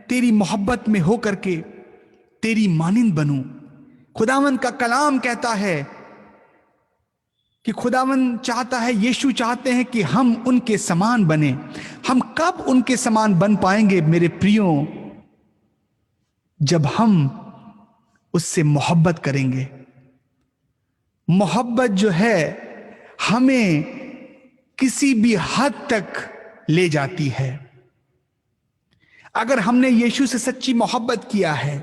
तेरी मोहब्बत में होकर के तेरी मानिंद बनूं। खुदावन का कलाम कहता है कि खुदावन चाहता है, यीशु चाहते हैं कि हम उनके समान बने। हम कब उनके समान बन पाएंगे मेरे प्रियो? जब हम उससे मोहब्बत करेंगे। मोहब्बत जो है हमें किसी भी हद तक ले जाती है। अगर हमने यीशु से सच्ची मोहब्बत किया है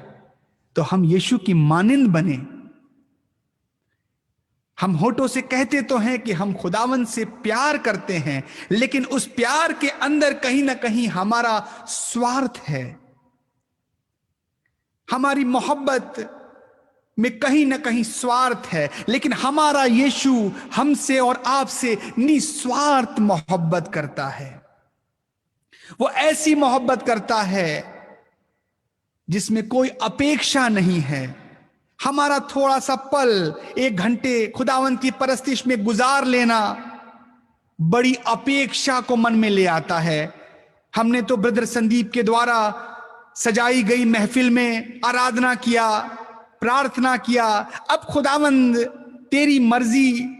तो हम यीशु की मानिंद बने। हम होठों से कहते तो हैं कि हम खुदावन से प्यार करते हैं, लेकिन उस प्यार के अंदर कहीं ना कहीं हमारा स्वार्थ है। हमारी मोहब्बत में कहीं ना कहीं स्वार्थ है, लेकिन हमारा यीशु हमसे और आपसे निस्वार्थ मोहब्बत करता है। वो ऐसी मोहब्बत करता है जिसमें कोई अपेक्षा नहीं है। हमारा थोड़ा सा पल, 1 घंटे खुदावन की परस्तिश में गुजार लेना बड़ी अपेक्षा को मन में ले आता है। हमने तो ब्रदर संदीप के द्वारा सजाई गई महफिल में आराधना किया, प्रार्थना किया। अब खुदावंद तेरी मर्जी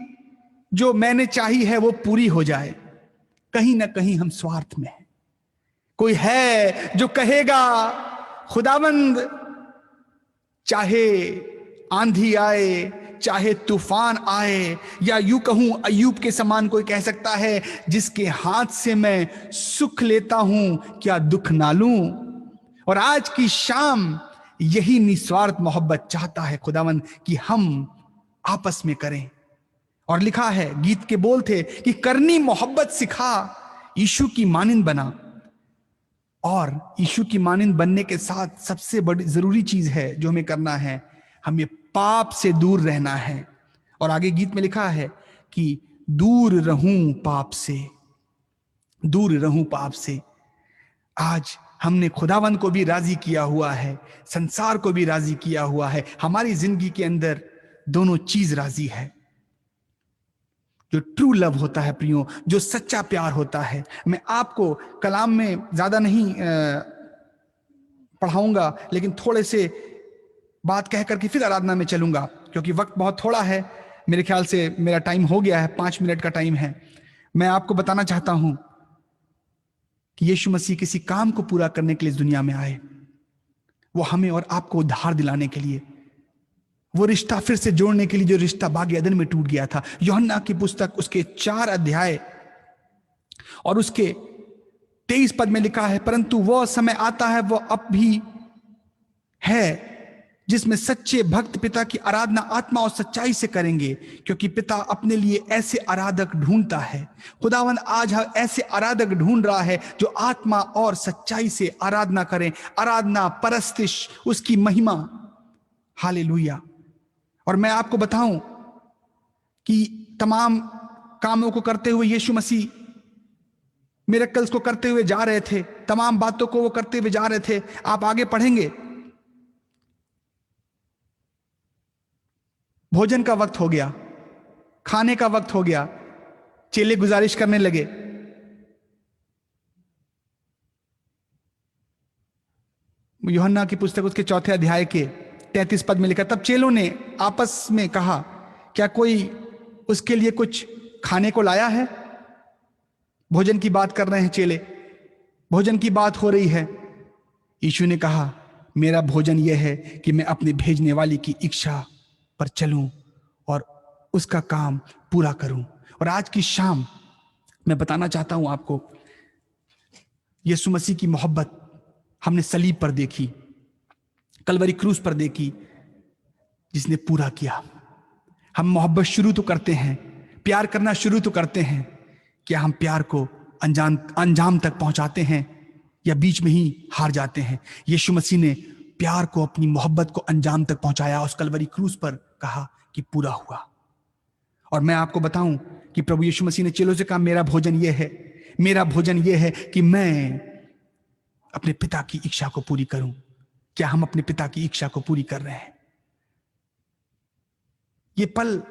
जो मैंने चाही है वो पूरी हो जाए। कहीं ना कहीं हम स्वार्थ में हैं। कोई है जो कहेगा खुदावंद चाहे आंधी आए, चाहे तूफान आए, या यूं कहूं अय्यूब के समान कोई कह सकता है जिसके हाथ से मैं सुख लेता हूं क्या दुख ना लूं। और आज की शाम यही निस्वार्थ मोहब्बत चाहता है खुदावंद कि हम आपस में करें। और लिखा है, गीत के बोल थे कि करनी मोहब्बत सिखा, यीशु की मानिंद बना। और यीशु की मानिंद बनने के साथ सबसे बड़ी जरूरी चीज है जो हमें करना है, हमें पाप से दूर रहना है। और आगे गीत में लिखा है कि दूर रहूं पाप से, दूर रहूं पाप से। आज हमने खुदावंद को भी राजी किया हुआ है, संसार को भी राजी किया हुआ है। हमारी जिंदगी के अंदर दोनों चीज राजी है। जो ट्रू लव होता है प्रियो, जो सच्चा प्यार होता है। मैं आपको कलाम में ज्यादा नहीं पढ़ाऊंगा, लेकिन थोड़े से बात कह करके फिर आराधना में चलूंगा, क्योंकि वक्त बहुत थोड़ा है। मेरे ख्याल से मेरा टाइम हो गया है, 5 मिनट का टाइम है। मैं आपको बताना चाहता हूं कि यीशु मसीह किसी काम को पूरा करने के लिए इस दुनिया में आए। वो हमें और आपको उद्धार दिलाने के लिए, वो रिश्ता फिर से जोड़ने के लिए जो रिश्ता बाग एदन में टूट गया था। यूहन्ना की पुस्तक उसके 4 अध्याय और उसके 23 पद में लिखा है, परंतु वह समय आता है, वो अब भी है, जिसमें सच्चे भक्त पिता की आराधना आत्मा और सच्चाई से करेंगे, क्योंकि पिता अपने लिए ऐसे आराधक ढूंढता है। खुदावंद आज ऐसे आराधक ढूंढ रहा है जो आत्मा और सच्चाई से आराधना करें। आराधना, परस्तिश, उसकी महिमा। हालेलुया। और मैं आपको बताऊं कि तमाम कामों को करते हुए यीशु मसीह मिरेकल्स को करते हुए जा रहे थे, तमाम बातों को वो करते हुए जा रहे थे। आप आगे पढ़ेंगे, भोजन का वक्त हो गया, खाने का वक्त हो गया, चेले गुजारिश करने लगे, यूहन्ना की पुस्तक उसके 4 अध्याय के 33 पद में लिखा, तब चेलों ने आपस में कहा, क्या कोई उसके लिए कुछ खाने को लाया है? भोजन की बात कर रहे हैं चेले, भोजन की बात हो रही है। यीशु ने कहा, मेरा भोजन यह है कि मैं अपने भेजने वाले की इच्छा पर चलूं और उसका काम पूरा करूं। और आज की शाम मैं बताना चाहता हूं आपको, यीशु मसीह की मोहब्बत हमने सलीब पर देखी, कलवरी क्रूस पर देखी, जिसने पूरा किया। हम मोहब्बत शुरू तो करते हैं, प्यार करना शुरू तो करते हैं, क्या हम प्यार को अंजाम तक पहुंचाते हैं या बीच में ही हार जाते हैं? यीशु मसीह ने प्यार को, अपनी मोहब्बत को अंजाम तक पहुंचाया। उस कलवरी क्रूस पर कहा कि पूरा हुआ। और मैं आपको बताऊं कि प्रभु यीशु मसीह ने चेलों से कहा, मेरा भोजन यह है, मेरा भोजन यह है कि मैं अपने पिता की इच्छा को पूरी करूं। क्या हम अपने पिता की इच्छा को पूरी कर रहे हैं? ये पल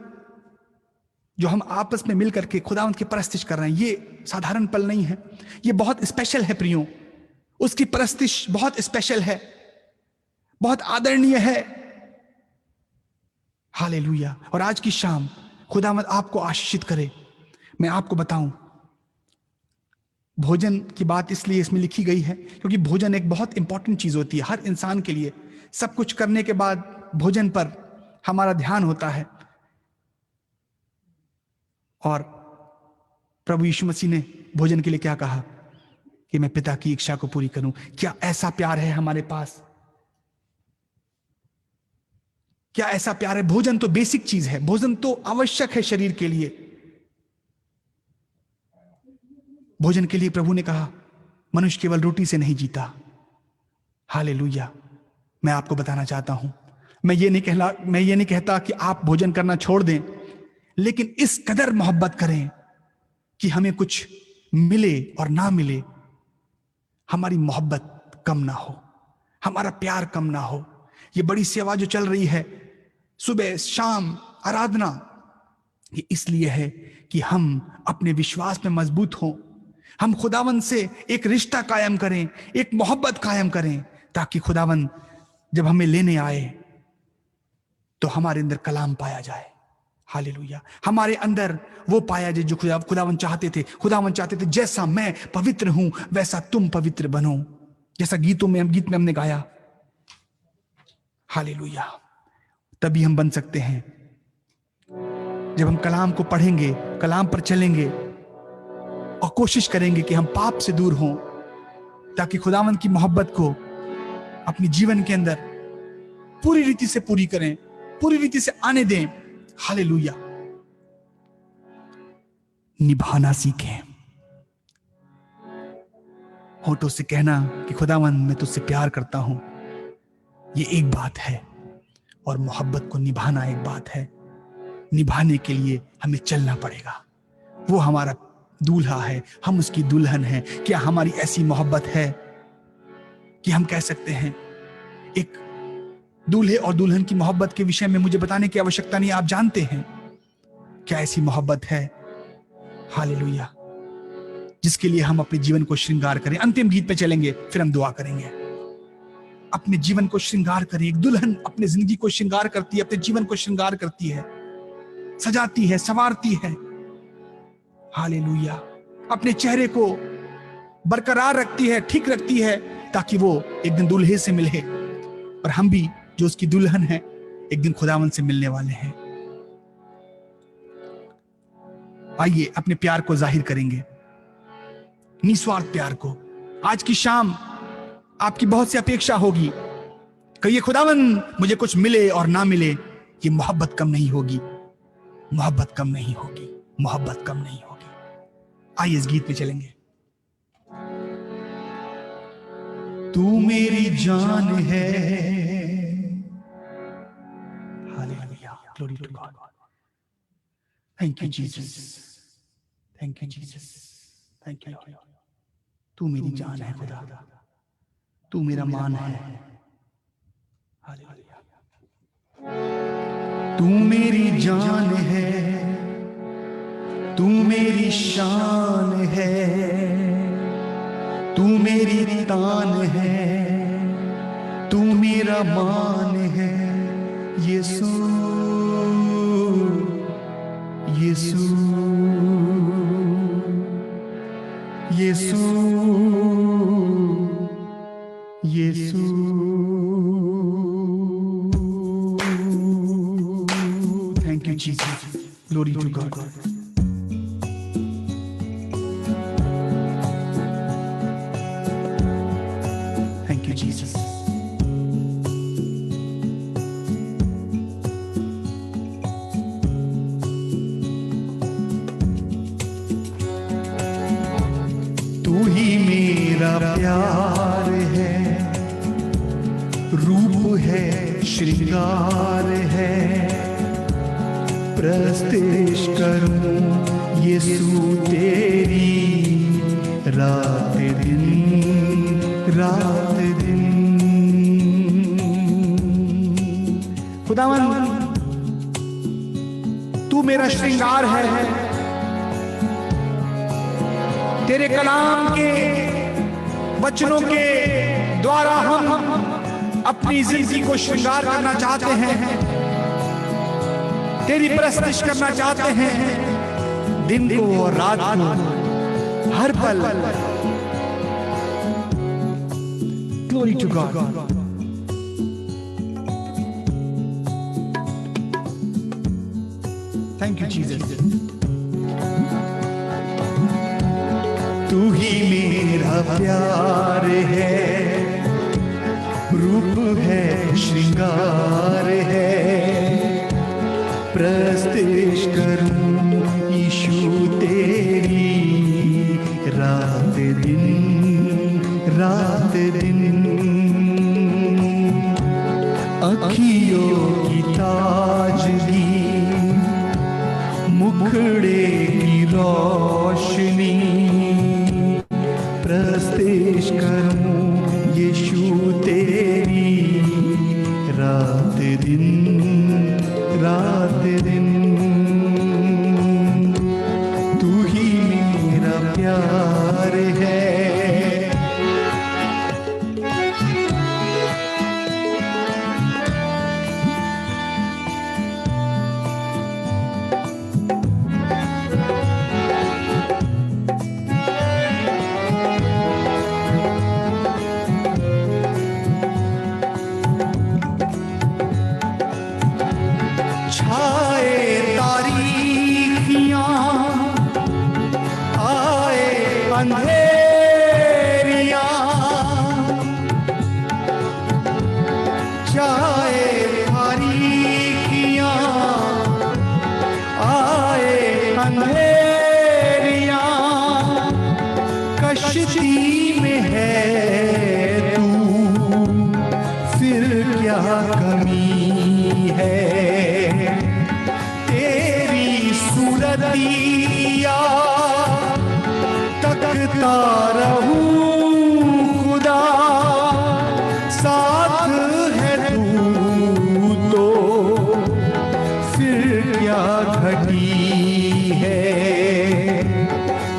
जो हम आपस में मिलकर के खुदावंद की परस्तिश कर रहे हैं, ये साधारण पल नहीं है, ये बहुत स्पेशल है प्रियो। उसकी परस्तिश बहुत स्पेशल है, बहुत आदरणीय है। हालेलुया। और आज की शाम खुदावंद आपको आशीषित करे। मैं आपको बताऊं, भोजन की बात इसलिए इसमें लिखी गई है क्योंकि भोजन एक बहुत इंपॉर्टेंट चीज होती है हर इंसान के लिए। सब कुछ करने के बाद भोजन पर हमारा ध्यान होता है। और प्रभु यीशु मसीह ने भोजन के लिए क्या कहा कि मैं पिता की इच्छा को पूरी करूं। क्या ऐसा प्यार है हमारे पास? क्या ऐसा प्यार है? भोजन तो बेसिक चीज है, भोजन तो आवश्यक है शरीर के लिए। भोजन के लिए प्रभु ने कहा, मनुष्य केवल रोटी से नहीं जीता। हालेलुया। मैं आपको बताना चाहता हूं, मैं ये नहीं कहता कि आप भोजन करना छोड़ दें, लेकिन इस कदर मोहब्बत करें कि हमें कुछ मिले और ना मिले, हमारी मोहब्बत कम ना हो, हमारा प्यार कम ना हो। ये बड़ी सेवा जो चल रही है, सुबह शाम आराधना, ये इसलिए है कि हम अपने विश्वास में मजबूत हों, हम खुदावंद से एक रिश्ता कायम करें, एक मोहब्बत कायम करें, ताकि खुदावन जब हमें लेने आए तो हमारे अंदर कलाम पाया जाए। हालेलुया। हमारे अंदर वो पाया जाए जो खुदावन चाहते थे। खुदावन चाहते थे जैसा मैं पवित्र हूं वैसा तुम पवित्र बनो, जैसा गीत में हमने गाया। हालेलुया। तभी हम बन सकते हैं जब हम कलाम को पढ़ेंगे, कलाम पर चलेंगे और कोशिश करेंगे कि हम पाप से दूर हों, ताकि खुदावन की मोहब्बत को अपने जीवन के अंदर पूरी रीति से पूरी करें, पूरी रीति से आने दें। हालेलुया। निभाना सीखें। होठों से कहना कि खुदावन मैं तुझसे प्यार करता हूं, ये एक बात है, और मोहब्बत को निभाना एक बात है। निभाने के लिए हमें चलना पड़ेगा। वो हमारा दूल्हा है, हम उसकी दुल्हन हैं। क्या हमारी ऐसी मोहब्बत है कि हम कह सकते हैं? एक दूल्हे और दुल्हन की मोहब्बत के विषय में मुझे बताने की आवश्यकता नहीं, आप जानते हैं क्या ऐसी मोहब्बत है। हालेलुया। जिसके लिए हम अपने जीवन को श्रृंगार करें। अंतिम गीत पे चलेंगे, फिर हम दुआ करेंगे। अपने जीवन को श्रृंगार करें। एक दुल्हन अपनी जिंदगी को श्रृंगार करती है, अपने जीवन को श्रृंगार करती है, सजाती है, संवारती है। हालेलुया। अपने चेहरे को बरकरार रखती है, ठीक रखती है, ताकि वो एक दिन दूल्हे से मिले। और हम भी जो उसकी दुल्हन है एक दिन खुदावन से मिलने वाले हैं। आइए अपने प्यार को जाहिर करेंगे, निस्वार्थ प्यार को। आज की शाम आपकी बहुत सी अपेक्षा होगी। कहिए खुदावन मुझे कुछ मिले और ना मिले, ये मोहब्बत कम नहीं होगी, मोहब्बत कम नहीं होगी, मोहब्बत कम नहीं होगी। आइए इस गीत में चलेंगे। तू मेरी जान है। Hallelujah. Glory to God. Thank you Jesus, thank you Jesus, thank you Lord. तू मेरी जान है खुदा, तू मेरा मान है। हालेलुया। तू मेरी जान है, तू मेरी शान है, तू मेरी तान है, तू मेरा मान है। यीशु, यीशु, यीशु, यीशु। Thank you Jesus, glory to God. Thank you Jesus. तू ही मेरा प्यार है, रूप है, श्रृंगार है। प्रस्तुत करूं यीशु तेरी रात दिन, रात दिन। खुदावन तू मेरा श्रृंगार है। तेरे कलाम के वचनों के द्वारा हम अपनी जिंदगी को श्रृंगार करना चाहते हैं, तेरी प्रस्तुति करना चाहते हैं, दिन को और रात को, हर पल। Glory to God. Thank you Jesus. तू ही मेरा प्यार है, रूप है, श्रृंगार है। प्रस्तुत करूं यीशु तेरी रात दिन, रात दिन। अखियों की ताजगी, मुखड़े की रोशनी। प्रस्तुत करूं यीशु तेरी रात दिन, रात दिन। तू ही मेरा प्यार है। जाए तारीकियां, आए अंधेरियां, कश्ती में है तू, फिर क्या कमी है, तेरी सूरतिया तकता रहूं खुदा, साथ है तू तो फिर क्या घटी है,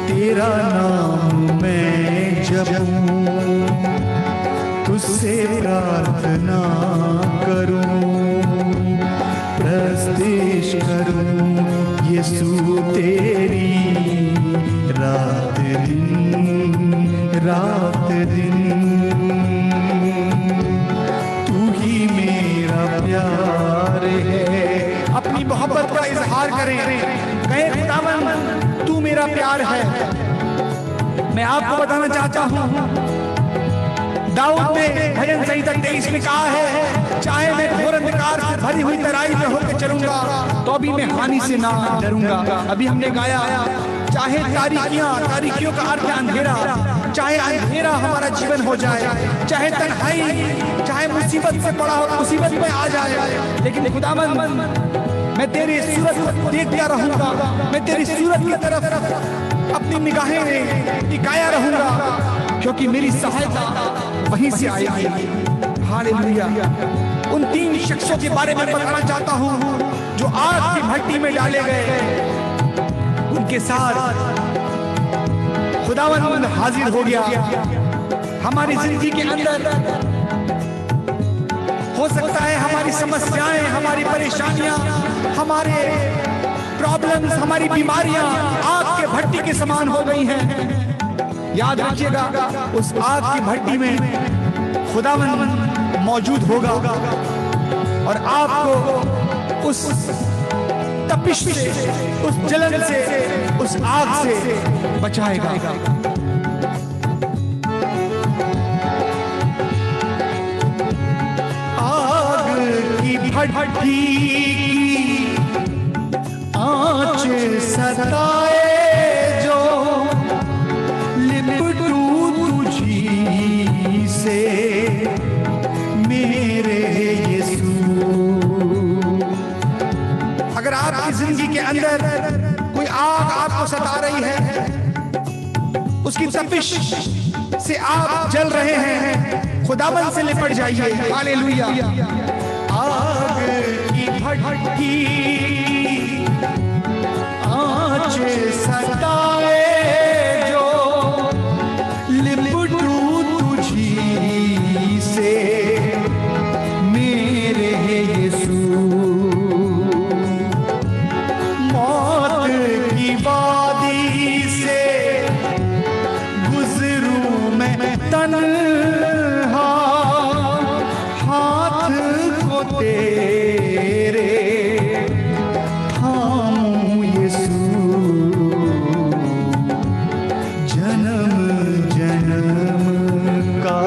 तेरा नाम मैं जपूं, तुझसे प्रार्थना करूं, प्रस्तिश करूं यीशु तेरी, रात दिन तू ही मेरा प्यार है। अपनी मोहब्बत का इजहार करें, कहे खुदावन तू मेरा प्यार है। मैं आपको बताना चाहता हूं, दाऊद ने भजन संहिता 23 में कहा है, चाहे मैं घोर अंधकार से भरी हुई तराई में होकर चलूंगा तो भी मैं हानि से ना डरूंगा। अभी हमने गाया, चाहे तारीकियों का अर्थ है अंधेरा, चाहे अंधेरा हमारा जीवन हो जाए, चाहे तन्हाई, चाहे मुसीबत से पड़ा हो, मुसीबत में आ जाए, लेकिन खुदावन मैं तेरी सूरत को देखता रहूंगा, मैं तेरी सूरत की तरफ अपनी निगाहें टिकाया रहूंगा, क्योंकि मेरी सहायता वहीं से आएगी। हालेलुया। उन 3 शख्सों के बारे में बताना चाहता हूं जो आग की भट्टी में डाले गए, उनके साथ खुदावंद हाजिर हो गया। हमारी जिंदगी के अंदर हो सकता है हमारी समस्याएं, हमारी परेशानियां, हमारे प्रॉब्लम्स, हमारी बीमारियां आग के भट्टी के समान हो गई हैं। याद रखिएगा, उस आग की भट्टी में खुदावंद मौजूद होगा और आपको उस तपिश से, उस जलन से, उस आग से बचाएगा। आग की भट्टी आँच सताए जो, लिपटू तुझी से मेरे यीशु। अगर आपकी जिंदगी के अंदर कोई आग आपको सता रही है, उसकी तपिश से आप जल रहे हैं, खुदावंद से लिपट जाइए। हालेलुया। आग की भट्टी आँच सताए जो, लिपटू तुझी से मेरे यीशु। मौत की वादी से गुजरूं मैं तन्हा, हाथ को तेरे थामूं यीशु। जन्म जन्म का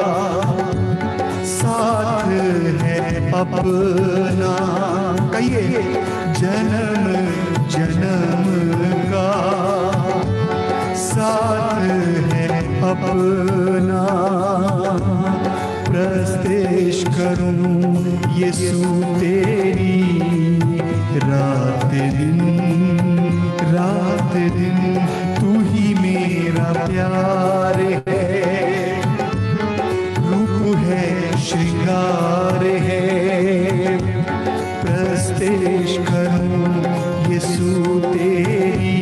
साथ है अपना, कहिए जन्म जन्म का साथ है अपना। प्रस्तिश करूं यीशु तेरी, रात दिन तू ही मेरा प्यार है, रूप है श्रृंगार है। प्रस्तिश करूं यीशु तेरी,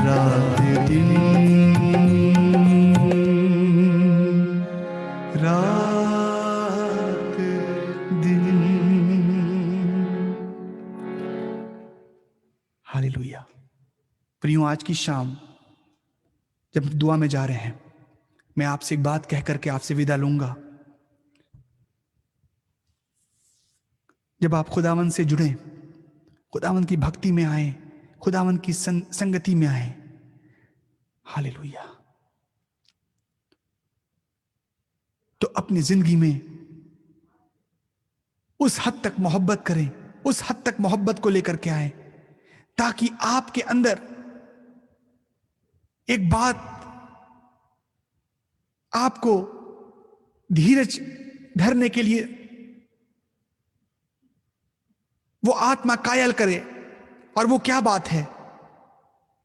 रात दिन हालेलुया। प्रियों, आज की शाम जब दुआ में जा रहे हैं, मैं आपसे एक बात कह करके आपसे विदा लूंगा। जब आप खुदावंद से जुड़े, खुदावंद की भक्ति में आए, खुदावंद की संगति में आए, हालेलुया, तो अपनी जिंदगी में उस हद तक मोहब्बत करें, उस हद तक मोहब्बत को लेकर के आए, ताकि आपके अंदर एक बात आपको धीरज धरने के लिए वो आत्मा कायल करे। और वो क्या बात है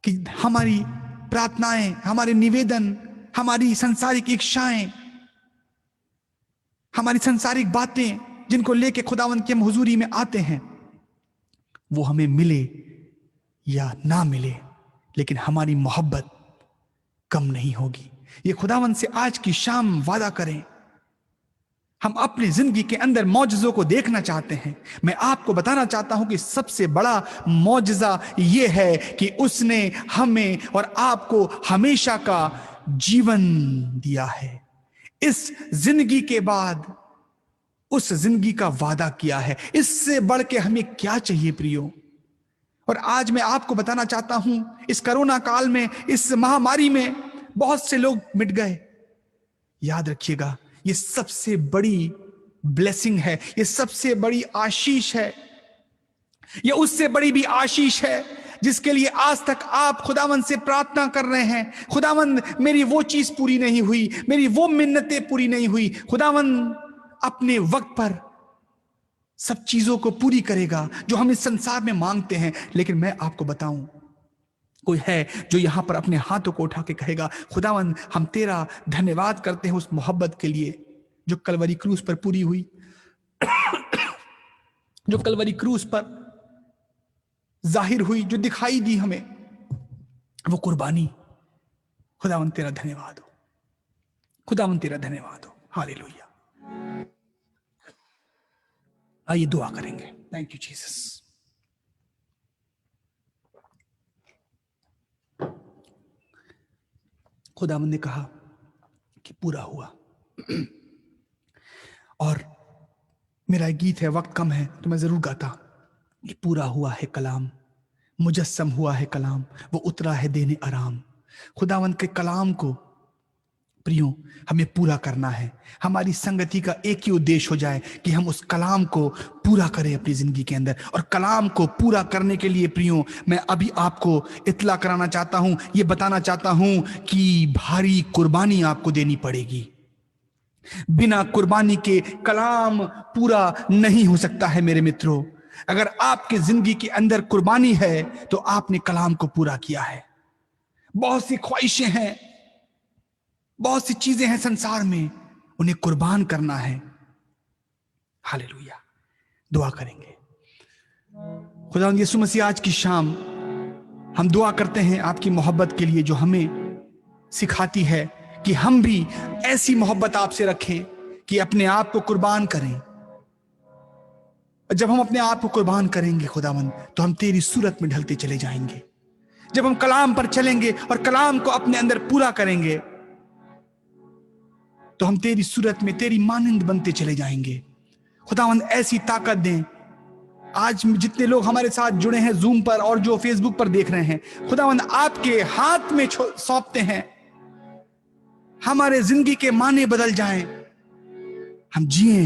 कि हमारी प्रार्थनाएं, हमारे निवेदन, हमारी सांसारिक इच्छाएं, हमारी सांसारिक बातें जिनको लेके खुदावंद की हम हुजूरी में आते हैं, वो हमें मिले या ना मिले, लेकिन हमारी मोहब्बत कम नहीं होगी। ये खुदावंद से आज की शाम वादा करें। हम अपनी जिंदगी के अंदर मौजज़ों को देखना चाहते हैं। मैं आपको बताना चाहता हूं कि सबसे बड़ा मौजज़ा यह है कि उसने हमें और आपको हमेशा का जीवन दिया है। इस जिंदगी के बाद उस जिंदगी का वादा किया है। इससे बढ़ के हमें क्या चाहिए प्रियो? और आज मैं आपको बताना चाहता हूं, इस कोरोना काल में, इस महामारी में बहुत से लोग मिट गए। याद रखिएगा, ये सबसे बड़ी ब्लेसिंग है, ये सबसे बड़ी आशीष है, ये उससे बड़ी भी आशीष है जिसके लिए आज तक आप खुदावंद से प्रार्थना कर रहे हैं। खुदावंद, मेरी वो चीज पूरी नहीं हुई, मेरी वो मिन्नतें पूरी नहीं हुई। खुदावंद अपने वक्त पर सब चीजों को पूरी करेगा जो हम इस संसार में मांगते हैं। लेकिन मैं आपको बताऊं, कोई है जो यहां पर अपने हाथों को उठा के कहेगा, खुदावंद हम तेरा धन्यवाद करते हैं उस मोहब्बत के लिए जो कलवरी क्रूस पर पूरी हुई, जो कलवरी क्रूस पर जाहिर हुई, जो दिखाई दी हमें, वो कुर्बानी। खुदावंद तेरा धन्यवाद हो, खुदावंद तेरा धन्यवाद हो। हालेलुया। आइए दुआ करेंगे। Thank you Jesus. खुदावंद ने कहा कि पूरा हुआ। और मेरा एक गीत है, वक्त कम है तो मैं जरूर गाता कि पूरा हुआ है कलाम, मुजस्सम हुआ है कलाम, वो उतरा है देने आराम। खुदावंद के कलाम को प्रियो हमें पूरा करना है। हमारी संगति का एक ही उद्देश्य हो जाए कि हम उस कलाम को पूरा करें अपनी जिंदगी के अंदर। और कलाम को पूरा करने के लिए प्रियो मैं अभी आपको इत्तला कराना चाहता हूं, ये बताना चाहता हूं कि भारी कुर्बानी आपको देनी पड़ेगी। बिना कुर्बानी के कलाम पूरा नहीं हो सकता है मेरे मित्रों। अगर आपकी जिंदगी के अंदर कुर्बानी है तो आपने कलाम को पूरा किया है। बहुत सी ख्वाहिशें हैं, बहुत सी चीजें हैं संसार में, उन्हें कुर्बान करना है। हालेलुया। दुआ करेंगे। खुदावंद यीशु मसीह, आज की शाम हम दुआ करते हैं आपकी मोहब्बत के लिए जो हमें सिखाती है कि हम भी ऐसी मोहब्बत आपसे रखें कि अपने आप को कुर्बान करें। जब हम अपने आप को कुर्बान करेंगे खुदावंद, तो हम तेरी सूरत में ढलते चले जाएंगे। जब हम कलाम पर चलेंगे और कलाम को अपने अंदर पूरा करेंगे तो हम तेरी सूरत में तेरी मानंद बनते चले जाएंगे। खुदावंद ऐसी ताकत दें। आज जितने लोग हमारे साथ जुड़े हैं जूम पर और जो फेसबुक पर देख रहे हैं, खुदावंद आपके हाथ में सौंपते हैं। हमारे जिंदगी के माने बदल जाएं। हम जिए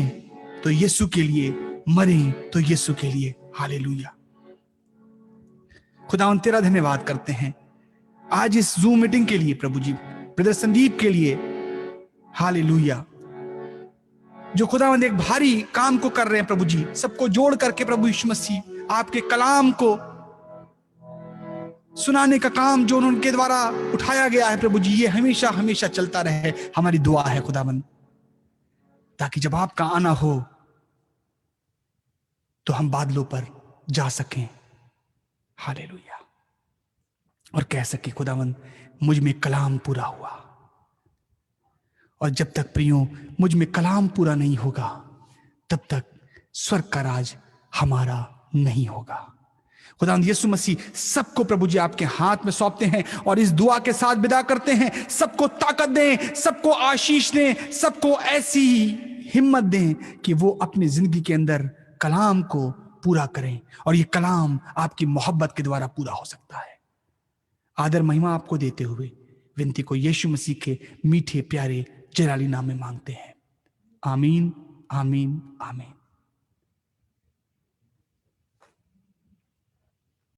तो यीशु के लिए, मरें तो यीशु के लिए। हालेलुया। खुदावंद तेरा धन्यवाद करते हैं आज इस जूम मीटिंग के लिए प्रभु जी, ब्रदर संदीप के लिए। हालेलुया। जो खुदावंद एक भारी काम को कर रहे हैं प्रभु जी, सबको जोड़ करके प्रभु यीशु मसीह आपके कलाम को सुनाने का काम जो उनके द्वारा उठाया गया है प्रभु जी, ये हमेशा हमेशा चलता रहे। हमारी दुआ है खुदावंद, ताकि जब आपका आना हो तो हम बादलों पर जा सकें। हालेलुया। और कह सके खुदावंद मुझ में कलाम पूरा हुआ। और जब तक प्रियो मुझ में कलाम पूरा नहीं होगा, तब तक स्वर्ग का राज हमारा नहीं होगा। खुदावंद यीशु मसीह सबको प्रभु जी आपके हाथ में सौंपते हैं और इस दुआ के साथ विदा करते हैं। सबको ताकत दें, सबको आशीष दें, सबको ऐसी हिम्मत दें कि वो अपनी जिंदगी के अंदर कलाम को पूरा करें। और ये कलाम आपकी मोहब्बत के द्वारा पूरा हो सकता है। आदर महिमा आपको देते हुए विनती को यीशु मसीह के मीठे प्यारे जलाली नाम में मांगते हैं। आमीन, आमीन, आमीन।